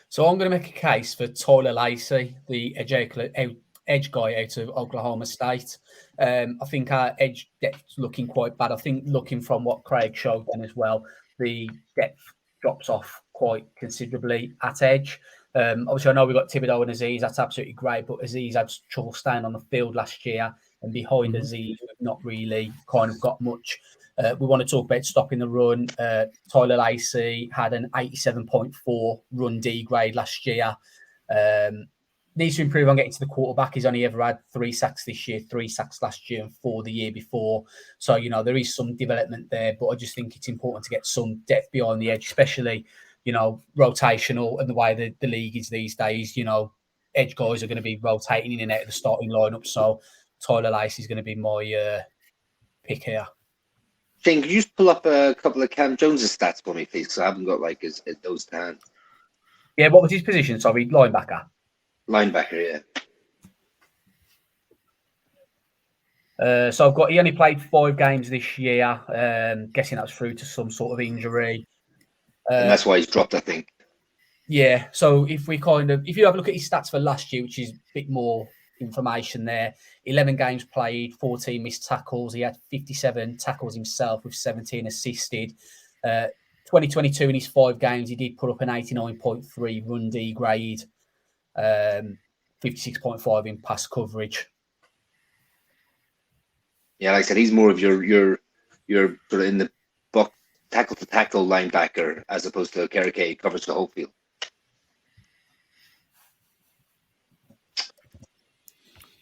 So I'm going to make a case for Tyler Lacey, the edge guy out of Oklahoma State. I think our edge depth's looking quite bad. I think looking from what Craig showed then as well, the depth drops off quite considerably at edge. Obviously, I know we've got Thibodeau and Aziz. That's absolutely great. But Aziz had trouble staying on the field last year. And behind Aziz, we've not really kind of got much. We want to talk about stopping the run. Tyler Lacey had an 87.4 run D grade last year. Needs to improve on getting to the quarterback. He's only ever had 3 sacks this year, 3 sacks last year, and 4 the year before. So, there is some development there. But I just think it's important to get some depth behind the edge, especially rotational and the way the league is these days. Edge guys are going to be rotating in and out of the starting lineup. So Tyler Lacey is going to be my pick here. Shane, could you just pull up a couple of Cam Jones' stats for me, please? Because I haven't got those to hand. Yeah, what was his position? Sorry, linebacker. Linebacker, yeah. So he only played 5 games this year. Guessing that's through to some sort of injury. And that's why he's dropped, I think. Yeah. So if you have a look at his stats for last year, which is a bit more information there, 11 games played, 14 missed tackles. He had 57 tackles himself with 17 assisted. 2022 in his 5 games, he did put up an 89.3 run D grade, 56.5 in pass coverage. Yeah, like I said, he's more of your sort of in the box tackle to tackle linebacker as opposed to Okereke covers the whole field.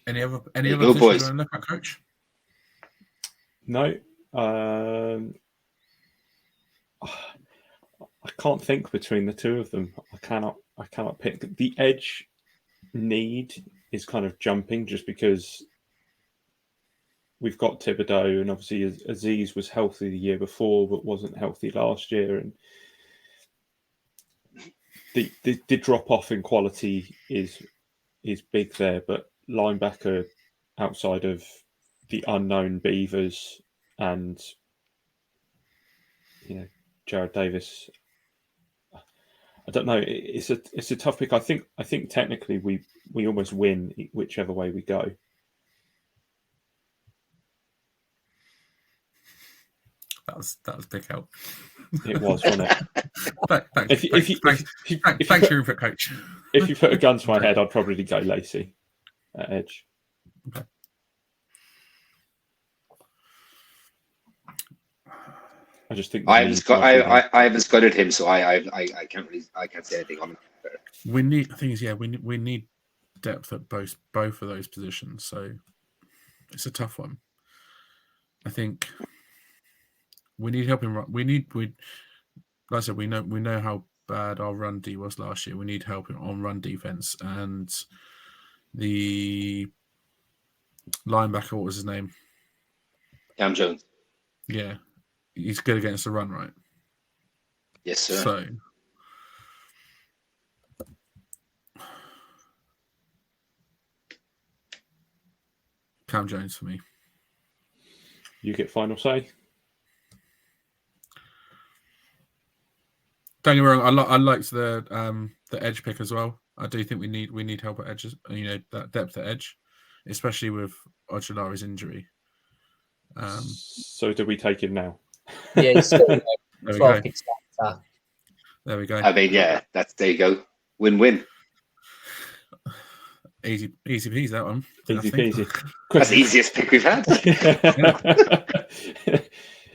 Any other Go, positions boys. you want to look at, Coach? No. I can't think between the two of them. I cannot pick. The edge need is kind of jumping just because we've got Thibodeau, and obviously Aziz was healthy the year before but wasn't healthy last year, and the drop off in quality is big there. But linebacker outside of the unknown Beavers and Jared Davis, I don't know. It's a tough pick. I think technically we almost win whichever way we go. That was big help. It was, wasn't it? Thanks for your input, Coach. If you put a gun to my head, I'd probably go Lacey. at edge. Okay. I just think I haven't scouted him, so I can't say anything on him. We need. The thing is, we need depth at both of those positions. So it's a tough one. I think we need help in run. Like I said, we know how bad our run D was last year. We need help on run defense, and the linebacker, what was his name? Cam Jones. Yeah, he's good against the run, right? Yes, sir. So Cam Jones for me. You get final say. Don't get me wrong. I liked the edge pick as well. I do think we need help at edges. That depth at edge, especially with Ojulari's injury. So do we take him now? Yeah, it's still There we 12 go. picks. There we go. I mean, yeah, there you go. Win-win. Easy peasy that one. Easy peasy. That's the easiest pick we've had.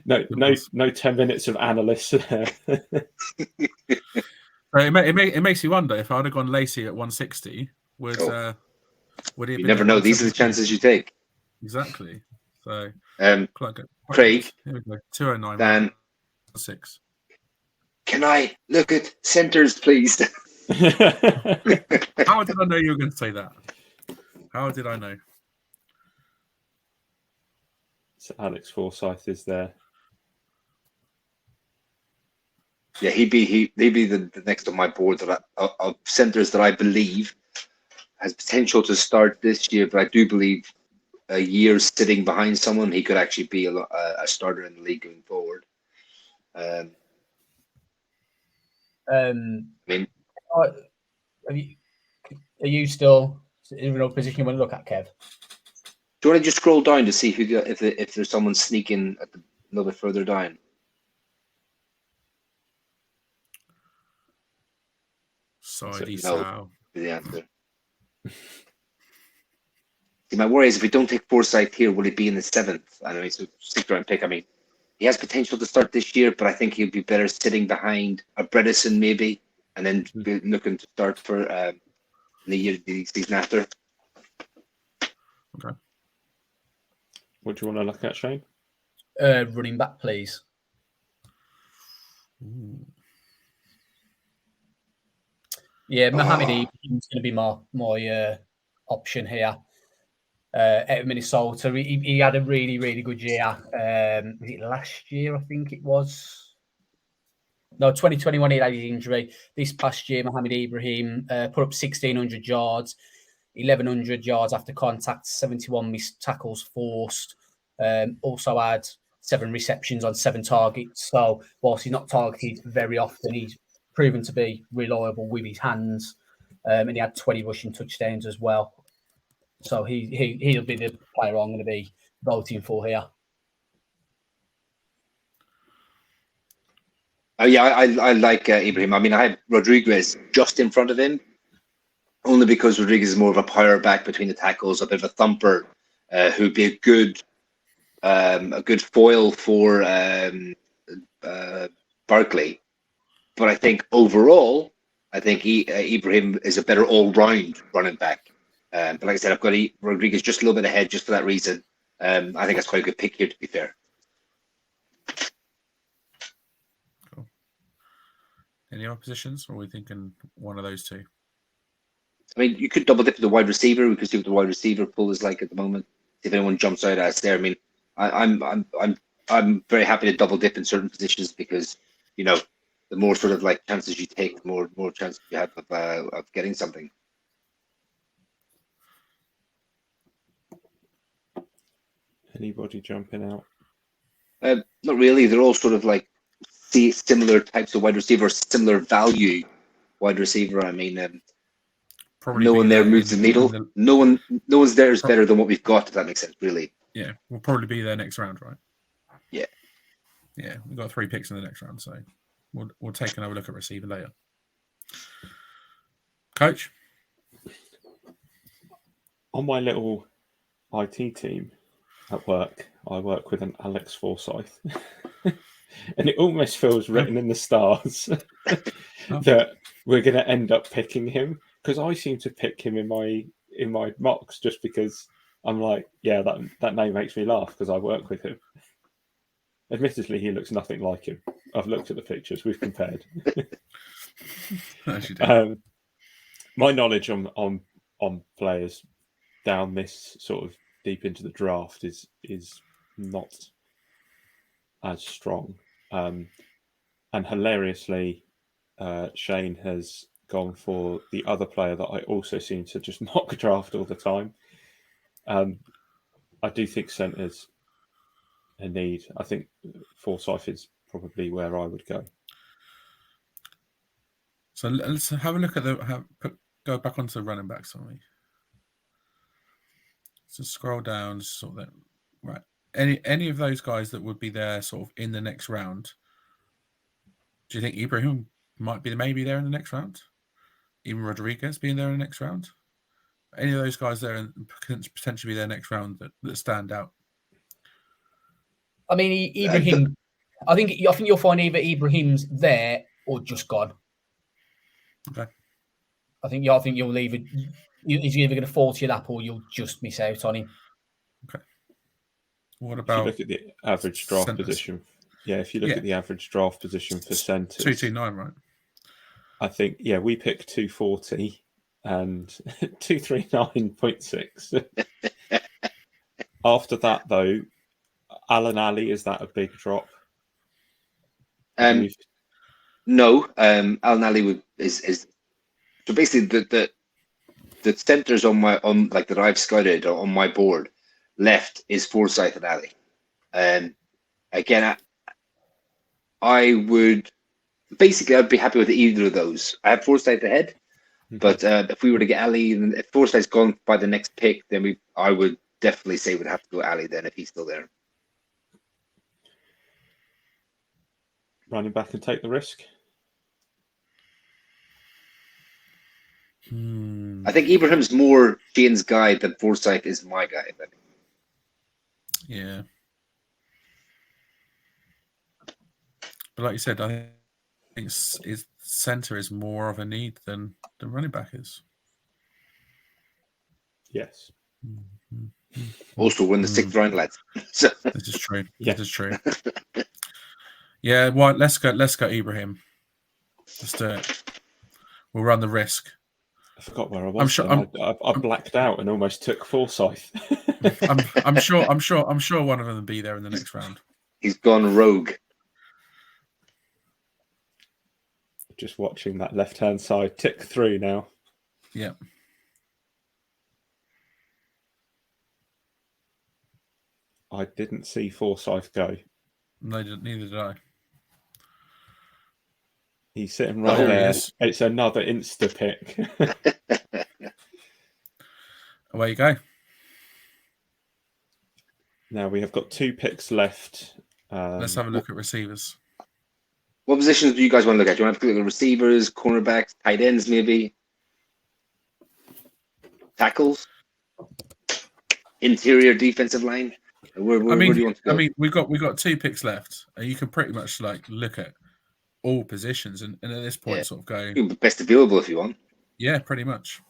No 10 minutes of analysts there. It makes you wonder if I'd have gone Lacey at 160, would he have You been never at know. These are the 170? chances you take. Exactly. So quite good. Craig, Here we go. 209. Dan, 6. can I look at centers, please? How did I know you were going to say that? How did I know? So Alex Forsyth is there. Yeah, he'd be the next on my board of centers that I believe has potential to start this year. But I do believe a year sitting behind someone, he could actually be a starter in the league going forward. I mean, are you still in a position you want to look at, Kev? do you want to just scroll down to see if there's someone sneaking a little bit further down? Sorry, no, the answer. See, my worry is if we don't take Forsyth here, will he be in the 7th? I know he's a 6th-round pick. I mean, he has potential to start this year, but I think he'll be better sitting behind a Bredesen maybe, and then be looking to start for the season after. Okay. What do you want to look at, Shane? Running back, please. Ooh. Yeah, Mohamed Ibrahim's going to be my option here. Out of Minnesota, he had a really, really good year. Was it last year? I think it was. No, 2021 he had his injury. This past year, Mohamed Ibrahim put up 1,600 yards, 1,100 yards after contact, 71 missed tackles forced. Also had 7 receptions on 7 targets. So whilst he's not targeted very often, he's proven to be reliable with his hands. And he had 20 rushing touchdowns as well. So he'll be the player I'm going to be voting for here. Oh yeah, I like Ibrahim. I mean, I had Rodriguez just in front of him, only because Rodriguez is more of a power back between the tackles, a bit of a thumper, who'd be a good foil for Barkley. But I think overall, Ibrahim is a better all-round running back. But like I said, I've got Rodriguez just a little bit ahead, just for that reason. I think that's quite a good pick here, to be fair. Cool. Any other positions, or are we thinking one of those two? I mean, you could double dip the wide receiver. We could see what the wide receiver pool is like at the moment. If anyone jumps out at us there, I mean, I'm very happy to double dip in certain positions because the more sort of like chances you take, the more chances you have of getting something. Anybody jumping out? Not really. They're all sort of like similar types of wide receiver, similar value wide receiver. I mean, Probably no be one there there moves the needle. No one's there is better than what we've got. If that makes sense, really. Yeah, we'll probably be there next round, right? Yeah. Yeah, we've got 3 picks in the next round, so we'll take another look at receiver later. Coach? On my little IT team at work, I work with an Alex Forsyth, and it almost feels written in the stars that we're going to end up picking him, because I seem to pick him in my mocks just because I'm like, yeah, that name makes me laugh because I work with him. Admittedly, he looks nothing like him. I've looked at the pictures, we've compared. My knowledge on players down this sort of deep into the draft is not as strong. And hilariously, Shane has gone for the other player that I also seem to just mock draft all the time. I do think centre's a need. I think Forsyth is probably where I would go. So let's have a look at go back onto the running backs, sorry. So scroll down, sort of that. Right. Any of those guys that would be there sort of in the next round, do you think Ibrahim might be maybe there in the next round? Even Rodriguez being there in the next round? Any of those guys there and potentially be there next round that stand out? I mean, Ibrahim. I think you'll find either Ibrahim's there or just gone. Okay. I think you'll either he's either going to fall to your lap or you'll just miss out on him. Okay. What about if you look at the average draft centers? Position? Yeah, if you look at the average draft position for centres, 229, right? I think we pick 240 and 239.6. After that, though, Alan Ali, is that a big drop? No, Alan Ali is so basically the centers on that I've scouted on my board left is Forsyth and Ali. Again, I'd be happy with either of those. I have Forsyth ahead, but if we were to get Ali, and if Forsyth's gone by the next pick, then I would definitely say we'd have to go Ali then if he's still there. Running back and take the risk. I think Ibrahim's more Shane's guy than Forsyth is my guy. Yeah. But like you said, I think centre is more of a need than the running back is. Yes. Also, we're in the 6th round, lads. So. This is true. Yeah. This is true. Yeah. Well, let's go Ibrahim. Let's do it. We'll run the risk. I forgot where I was. I blacked out and almost took Forsyth. I'm sure one of them will be there in the next round. He's gone rogue. Just watching that left-hand side tick through now. Yeah. I didn't see Forsyth go. No, neither did I. He's sitting right there. It's another insta pick. Away you go. Now we have got 2 picks left. Let's have a look at receivers. What positions do you guys want to look at? Do you want to look at receivers, cornerbacks, tight ends, maybe? Tackles? Interior defensive line? Where do you want to go? I mean, we've got 2 picks left. You can pretty much look at all positions and at this point sort of go best available if you want. Yeah, pretty much.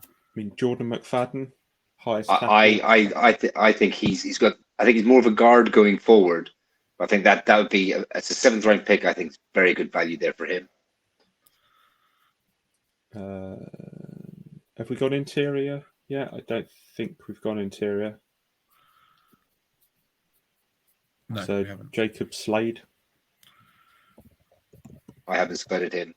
I mean, Jordan McFadden, highest. I think he's got. I think he's more of a guard going forward. I think that would be it's a 7th round pick. I think it's very good value there for him. Have we got interior? Yeah, I don't think we've gone interior. No, so we haven't. Jacob Slade. I haven't scouted him.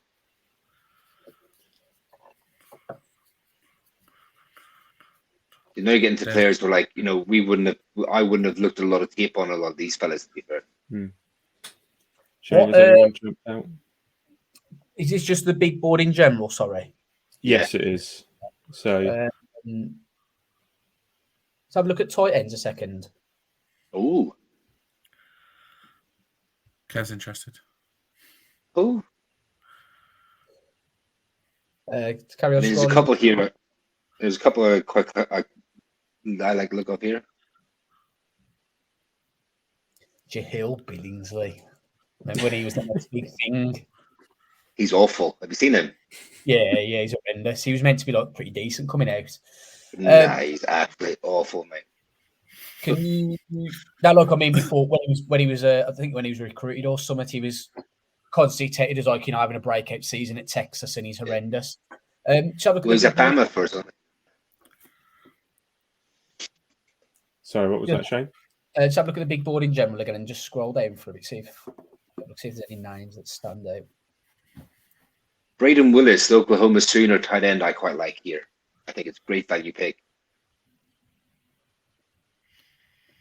You know, you get into players where, like, I wouldn't have looked at a lot of tape on a lot of these fellas, to be fair. Shane, has anyone jumped out? Is this just the big board in general? Sorry. Yes, it is. So let's have a look at tight ends a second. Oh, Kev's interested. Oh, Carry on. there's a couple here. There's a couple of quick I like to look up here. Jahill Billingsley. Remember when he was the next big thing? He's awful. Have you seen him? Yeah, he's horrendous. He was meant to be like pretty decent coming out. Nah, he's absolutely awful, mate. Can you now look? I mean, before when he was I think when he was recruited or something, he was constantly touted as like having a breakout season at Texas, and he's horrendous. Shall Well, he's at Bama for something. Sorry, what was that, Shane? Let's have a look at the big board in general again and just scroll down for a bit. See if there's any names that stand out. Braden Willis, the Oklahoma Sooner tight end, I quite like here. I think it's a great value pick.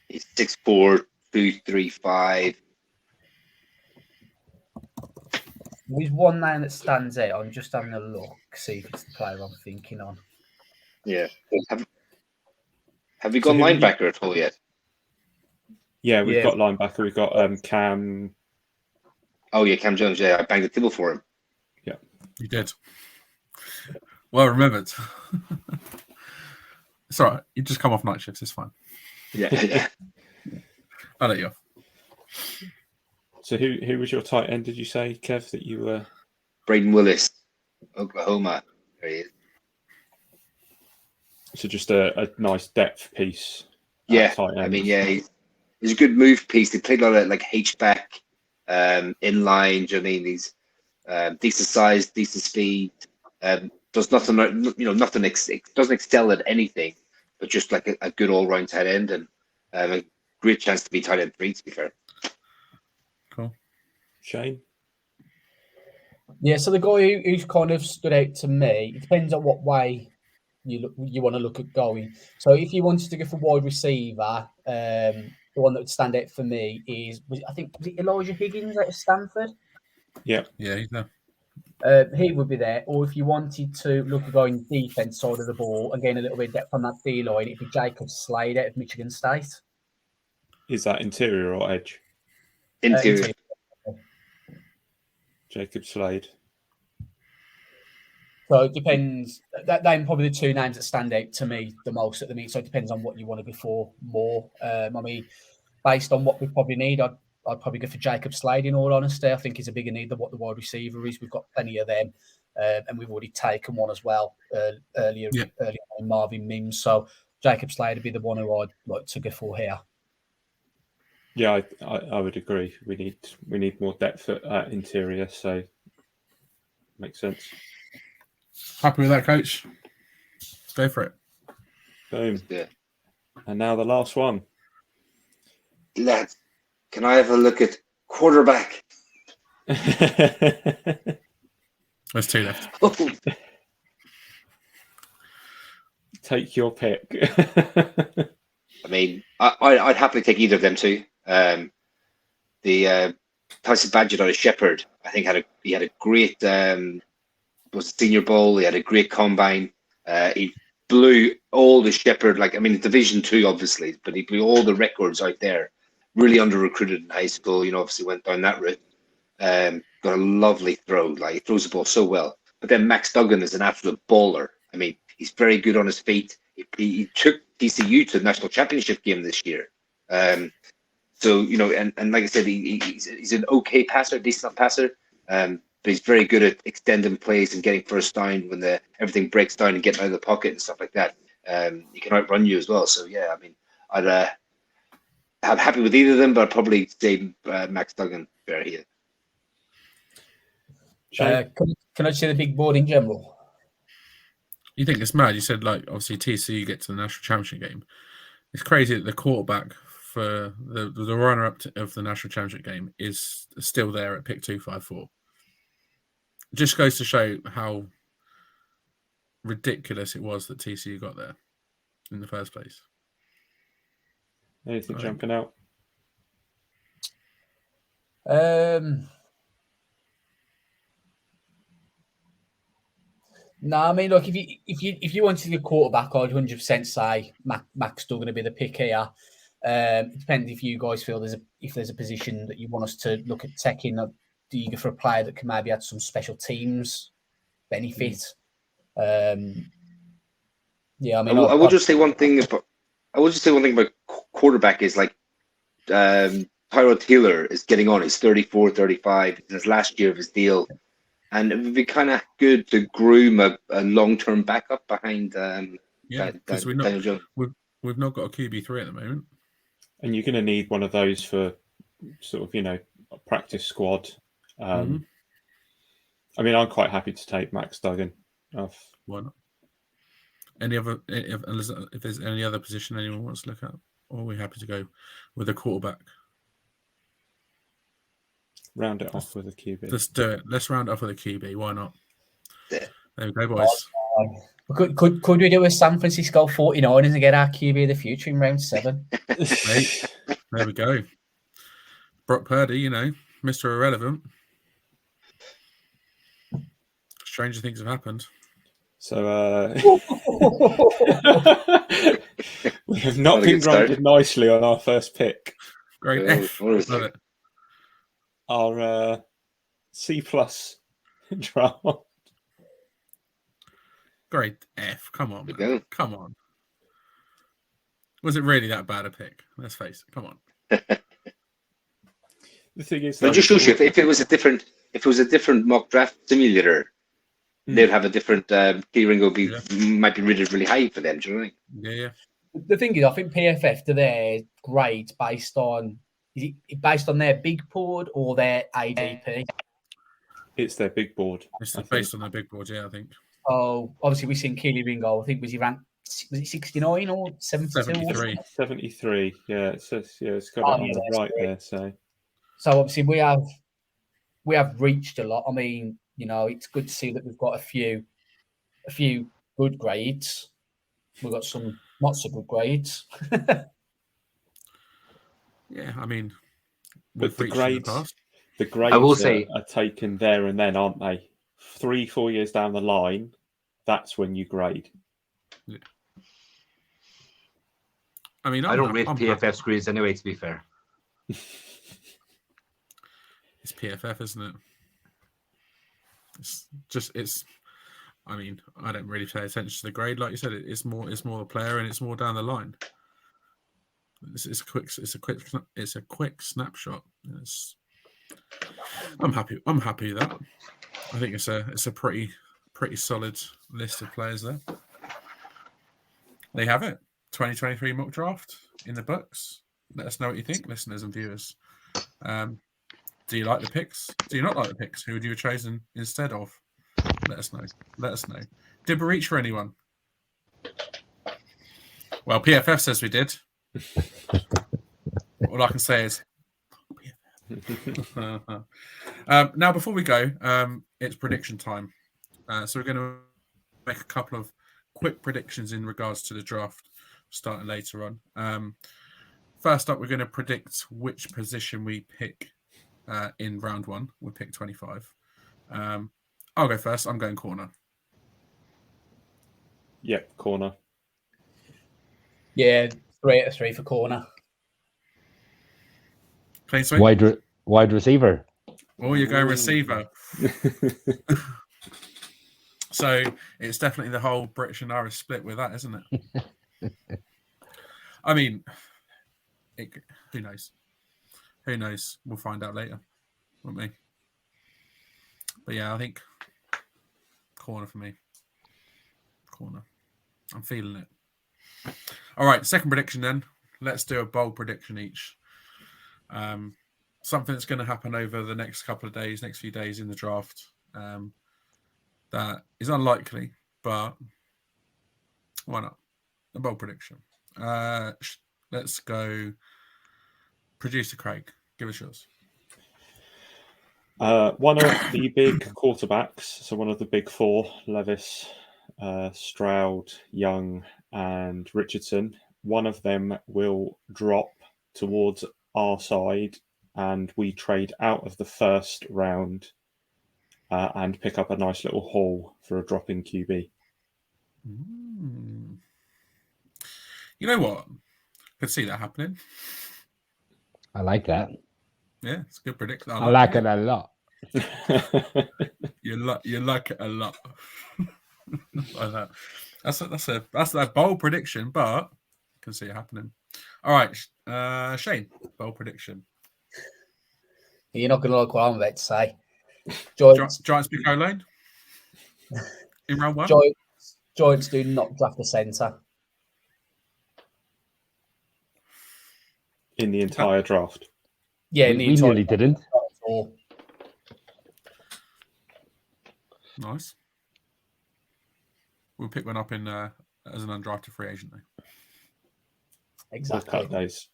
He's 6'4", 235. There's one name that stands out. I'm just having a look, see if it's the player I'm thinking on. Yeah. Have we got linebacker at all yet? Yeah, we've got linebacker. We've got Cam. Oh yeah, Cam Jones. Yeah, I banged the table for him. Yeah, you did. Well remembered. It's all right. You just come off night shifts. It's fine. Yeah. I'll let you off. So who was your tight end? Did you say, Kev, that you were? Braden Willis, Oklahoma. There he is. So just a nice depth piece. Yeah, I mean, yeah, he's a good move piece. He played a lot of like H-back, inline. I mean, he's decent size, decent speed. Does nothing, nothing. Doesn't excel at anything, but just like a good all-round tight end, and a great chance to be tight end 3. To be fair. Cool. Shane. Yeah, so the guy who's kind of stood out to me, it depends on what way you want to look at going. So if you wanted to go for wide receiver, the one that would stand out for me is I think was it Elijah Higgins out of Stanford? Yeah, he's there. He would be there. Or if you wanted to look at going defense side of the ball and gain a little bit of depth on that D line, it'd be Jacob Slade out of Michigan State. Is that interior or edge? Interior. Jacob Slade. So it depends. They're probably the two names that stand out to me the most at the minute. So it depends on what you want to go for more. I mean, based on what we probably need, I'd probably go for Jacob Slade in all honesty. I think he's a bigger need than what the wide receiver is. We've got plenty of them. And we've already taken one as well earlier on, Marvin Mims. So Jacob Slade would be the one who I'd like to go for here. Yeah, I would agree. We need more depth at interior, so makes sense. Happy with that, coach? Go for it. Boom. Yeah. And now the last one. Lads, can I have a look at quarterback? There's 2 left. Take your pick. I mean, I'd happily take either of them too. The Tyson Badgett out of Shepherd, I think he had a great was Senior Bowl. He had a great combine. He blew all the Shepherd, Division 2 obviously, but he blew all the records out there. Really under recruited in high school. Obviously went down that route. Got a lovely throw. He throws the ball so well. But then Max Duggan is an absolute baller. I mean, he's very good on his feet. He took TCU to the national championship game this year. So and like I said, he's an okay passer, decent passer. But he's very good at extending plays and getting first down when everything breaks down and getting out of the pocket and stuff like that. He can outrun you as well. So yeah, I mean, I'm happy with either of them, but I'd probably say Max Duggan better here. Can I say the big board in general? You think it's mad? You said obviously TCU get to the national championship game. It's crazy that the quarterback for the runner-up of the national championship game is still there at pick 254. It just goes to show how ridiculous it was that TCU got there in the first place. Anything jumping out? No, I mean, look, if you wanted to get quarterback, I'd 100% say Mac's still going to be the pick here. It depends if you guys feel there's a position that you want us to look at taking. Do you go for a player that can maybe add some special teams benefit? Yeah, I I mean, will just say one thing about. I will just say one thing about quarterback is like Tyrod Taylor is getting on. He's 34, 35. It's his last year of his deal. And it would be kind of good to groom a long-term backup behind because Daniel Jones. we've not got a QB3 at the moment. And you're going to need one of those for sort of, a practice squad. I mean, I'm quite happy to take Max Duggan off. Why not? If there's any other position anyone wants to look at, or are we happy to go with a quarterback? Round it off with a QB. Let's do it. Let's round up with a QB. Why not? Yeah. There we go, boys. Could we do a San Francisco 49ers and get our QB of the future in round 7? Mate, there we go. Brock Purdy, Mr. Irrelevant. Stranger things have happened. So we have not been graded nicely on our first pick. Grade F. Love it. Our C+ draft. Grade F. Come on, man. Come on. Was it really that bad a pick? Let's face it. Come on. The thing is, but just shows you if it was a different mock draft simulator, they'd have a different key ring might be rated really high for them. Do you know what I mean? Yeah. The thing is, I think PFF do their grades based on their big board or their ADP. It's their big board. It's based on their big board, yeah, I think. So obviously we've seen Keely Ringo. I think was it 69 or 72? 73. Yeah, it's got it on the right there. So obviously we have reached a lot. I mean, it's good to see that we've got a few good grades. We've got some not so good grades. Yeah, I mean, but the grades I will say, are taken there and then, aren't they? 3-4 years down the line, that's when you grade. Yeah. I mean, I don't rate PFF's grades anyway, to be fair. It's PFF, isn't it? I mean, I don't really pay attention to the grade, like you said. It's more the player, and it's more down the line. It's a quick snapshot. I'm happy with that. I think it's a pretty solid list of players there. There you have it. 2023 mock draft in the books. Let us know what you think, listeners and viewers. Do you like the picks? Do you not like the picks? Who would you have chosen instead of? Let us know. Did we reach for anyone? Well, PFF says we did. All I can say is now, before we go, it's prediction time. So we're going to make a couple of quick predictions in regards to the draft starting later on. First up, we're going to predict which position we pick in round 1. We pick 25. I'll go first. I'm going corner. Yep, corner. Yeah, 3 out of 3 for corner. Clean sweep. Wide receiver. Oh, you're going receiver. So it's definitely the whole British and Irish split with that, isn't it? I mean, who knows? Who knows? We'll find out later, won't we? But yeah, I think corner for me. Corner. I'm feeling it. All right, second prediction then. Let's do a bold prediction each. Something that's going to happen over the next few days in the draft. That is unlikely, but why not? A bold prediction. Let's go. Producer Craig, give us yours. One of the big quarterbacks, so one of the big 4, Levis, Stroud, Young, and Richardson, one of them will drop towards our side, and we trade out of the first round and pick up a nice little haul for a drop in QB. You know what? Could see that happening. I like that. Yeah, it's a good prediction. I like it a lot. You like it a lot. Like that. That's a bold prediction, but I can see it happening. All right, Shane, bold prediction. You're not going to like what I'm about to say. Giants pick O-line in round one. Giants do not draft a centre. In the entire draft. Yeah, we nearly didn't. Nice. We'll pick one up in as an undrafted free agent, though. Exactly. Cut days.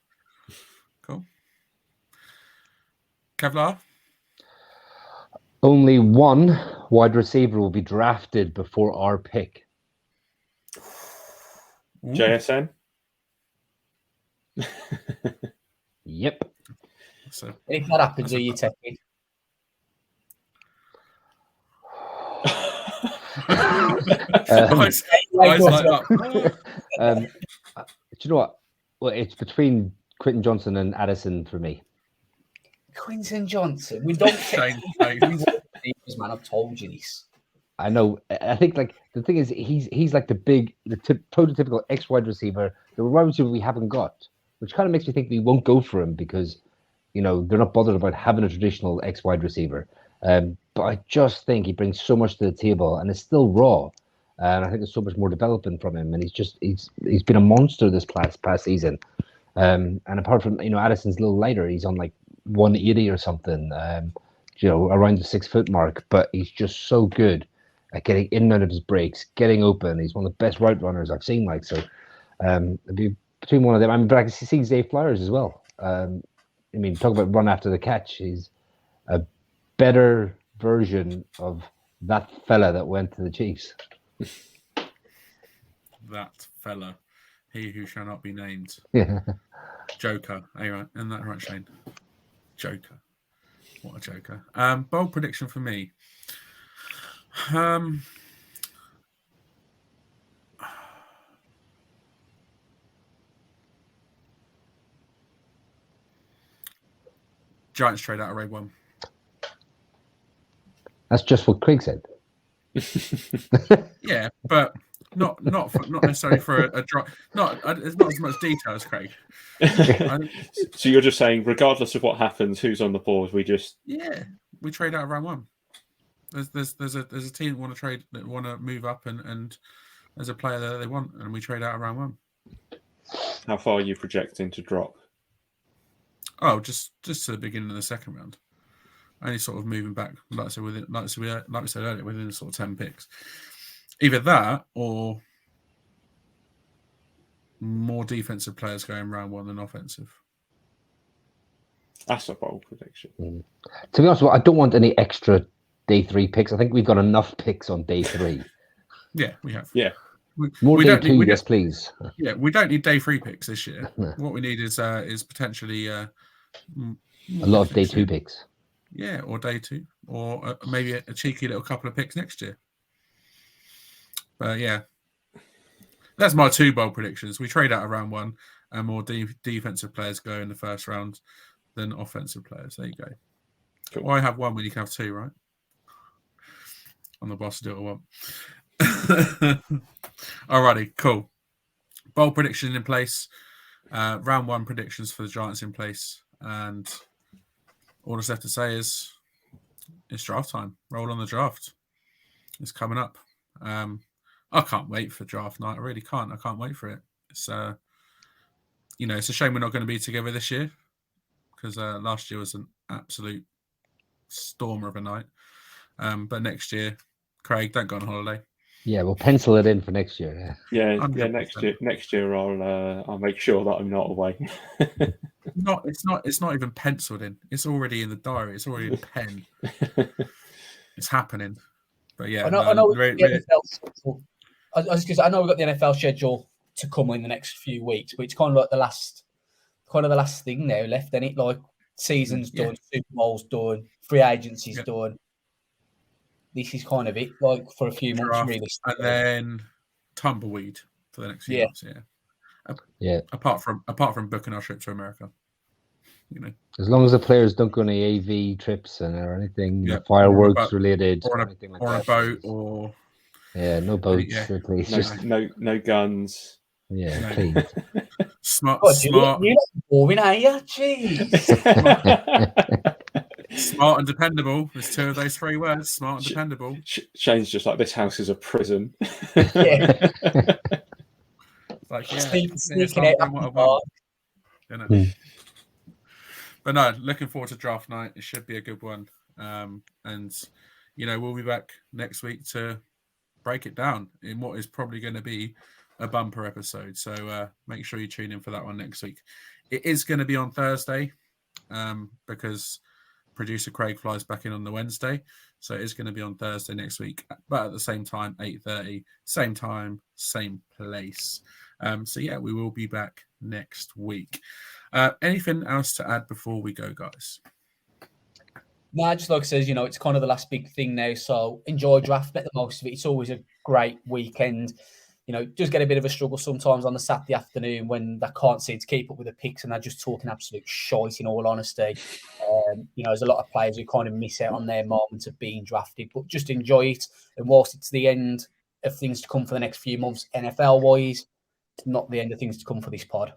Cool. Kevlar? Only one wide receiver will be drafted before our pick. Ooh. JSN? Yep. So, If that happens, are you taking? Eyes light up. Do you know what? Well, it's between Quentin Johnson and Addison for me. Quentin Johnson. We don't Shane, man. I've told you this. I know. I think like the thing is, he's like the prototypical ex wide receiver, the wide receiver we haven't got, which kind of makes me think we won't go for him because, you know, they're not bothered about having a traditional ex wide receiver. But I just think he brings so much to the table, and it's still raw. And I think there's so much more development from him, and he's been a monster this past season. And apart from, you know, Addison's a little lighter, he's on like 180 or something, you know, around the 6 foot mark. But he's just so good at getting in and out of his breaks, getting open. He's one of the best route runners I've seen. Like so, it'd be between one of them. I mean, but I can see Zay Flowers as well. I mean, talk about run after the catch. He's a better version of that fella that went to the Chiefs. That fella, he who shall not be named. Yeah. Joker. Anyway, isn't that right, Shane? Joker. What a joker. Bold prediction for me. Giants trade out of Ray 1. That's just what Craig said. Yeah, but not necessarily for a drop. It's not as much detail as Craig. So you're just saying, regardless of what happens, who's on the board, we trade out of round 1. There's a team that want to move up, and there's a player that they want, and we trade out of round 1. How far are you projecting to drop? Oh, just to the beginning of the second round. Only sort of moving back, like we said earlier, within sort of 10 picks. Either that or more defensive players going round 1 than offensive. That's a bold prediction. To be honest, I don't want any extra day 3 picks. I think we've got enough picks on day 3. Yeah, we have. Yeah. More day 2, yes, please. Yeah, we don't need day 3 picks this year. No. What we need is potentially a lot of day 2 picks. Yeah, or day 2, or maybe a cheeky little couple of picks next year. But yeah, that's my 2 bold predictions. We trade out of round 1, and more defensive players go in the first round than offensive players. There you go. Cool. Why have 1 when you can have 2, right? I'm the boss to do what I want. Alrighty, cool. Bold prediction in place. Round 1 predictions for the Giants in place, and all that's left to say is it's draft time. Roll on the draft. It's coming up. I can't wait for draft night. I really can't. I can't wait for it. It's it's a shame we're not going to be together this year because last year was an absolute stormer of a night. But next year, Craig, don't go on holiday. Yeah, we'll pencil it in for next year. Yeah. Next year, I'll make sure that I'm not away. It's not even penciled in. It's already in the diary. It's already in pen. It's happening. But yeah, I know we've got the NFL schedule to come in the next few weeks, but it's kind of like the last thing now left, isn't it? Like season's done, Super Bowl's done, free agency's done. This is kind of it, like for a few months, really. And then tumbleweed for the next few months. Yeah. Apart from booking our trip to America, you know. As long as the players don't go on any AV trips or anything fireworks related, or on a boat, or Yeah, no boats, Yeah. please. No, Just no guns. yeah, No. please. Smart, God, smart, you're not boring, are you? Jeez. smart and dependable. There's two of those three words: smart and dependable. Shane's just like, this house is a prison. Yeah. Like, yeah, Sneaking I'm out doing what I after want. You know? Hmm. But no, looking forward to draft night. It should be a good one. And we'll be back next week to break it down in what is probably going to be a bumper episode. So make sure you tune in for that one next week. It is going to be on Thursday because producer Craig flies back in on the Wednesday. So it is going to be on Thursday next week, but at the same time, 8:30, same time, same place. So yeah, we will be back next week. Anything else to add before we go, guys? No, just like I says, it's kind of the last big thing now. So enjoy draft, make the most of it. It's always a great weekend. Just get a bit of a struggle sometimes on the Saturday afternoon when they can't seem to keep up with the picks and they're just talking absolute shite, in all honesty. There's a lot of players who kind of miss out on their moment of being drafted, but just enjoy it. And whilst it's the end of things to come for the next few months, NFL-wise, it's not the end of things to come for this pod.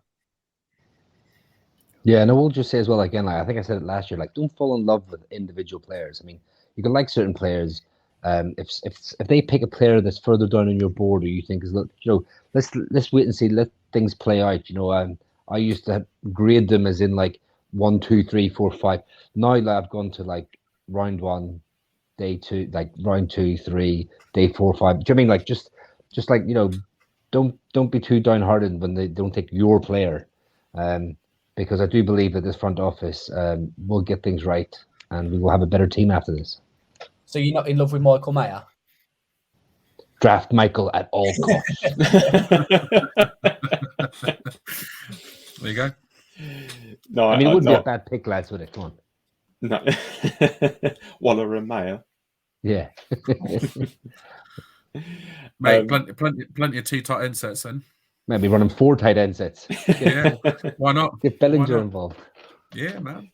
Yeah, and I will just say as well, again, like I think I said it last year, like don't fall in love with individual players. I mean, you can like certain players. If they pick a player that's further down on your board, or you think is let's wait and see, let things play out. I used to grade them as in like 1, 2, 3, 4, 5. Now I've gone to like round 1, day 2, like round 2, 3, day 4, 5. Do you know what I mean? Like just like don't be too downhearted when they don't take your player. Because I do believe that this front office will get things right and we will have a better team after this. So you're not in love with Michael Mayer? Draft Michael at all costs. There you go. No, I mean, it wouldn't be a bad pick, lads, would it? Come on. No. Waller and Mayer. Yeah. Mate, plenty of 2 tight end sets then. Maybe running 4 tight end sets. Yeah, why not? Get Bellinger involved. Yeah, man.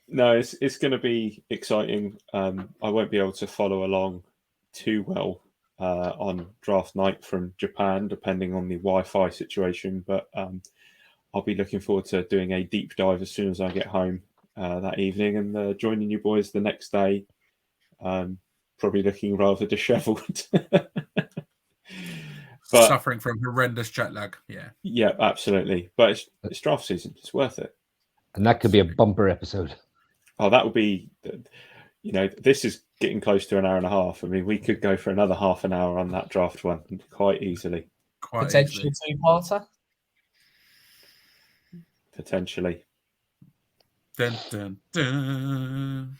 No, it's going to be exciting. I won't be able to follow along too well on draft night from Japan, depending on the Wi-Fi situation. But I'll be looking forward to doing a deep dive as soon as I get home that evening and joining you boys the next day. Probably looking rather dishevelled. But, suffering from horrendous jet lag. Yeah, absolutely. But it's draft season. It's worth it. And that could be a bumper episode. Oh, that would be, this is getting close to an hour and a half. I mean, we could go for another half an hour on that draft one quite easily. Potential 2-parter? Potentially. Dun, dun, dun.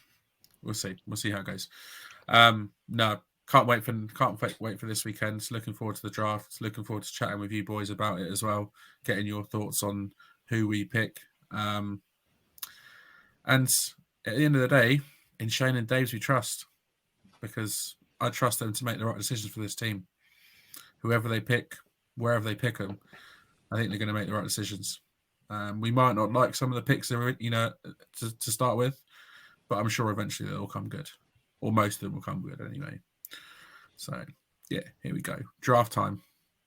We'll see. We'll see how it goes. No, can't wait for this weekend. Looking forward to the draft. Looking forward to chatting with you boys about it as well. Getting your thoughts on who we pick. And at the end of the day, in Shane and Dave's we trust, because I trust them to make the right decisions for this team. Whoever they pick, wherever they pick them, I think they're going to make the right decisions. We might not like some of the picks, to start with, but I'm sure eventually they'll come good, or most of them will come good anyway. So, yeah, here we go. Draft time.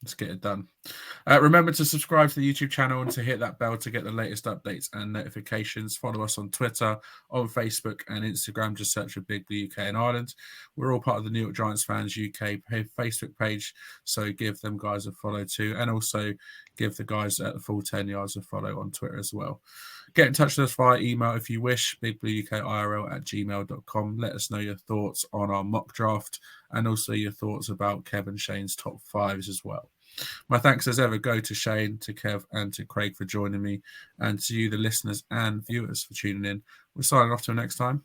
Let's get it done. Remember to subscribe to the YouTube channel and to hit that bell to get the latest updates and notifications. Follow us on Twitter, on Facebook and Instagram. Just search for Big Blue UK and Ireland. We're all part of the New York Giants Fans UK Facebook page, so give them guys a follow too. And also give the guys at the Full 10 Yards a follow on Twitter as well. Get in touch with us via email if you wish, bigblueukirl@gmail.com. Let us know your thoughts on our mock draft and also your thoughts about Kev and Shane's top 5s as well. My thanks as ever go to Shane, to Kev and to Craig for joining me, and to you, the listeners and viewers, for tuning in. We're signing off till next time.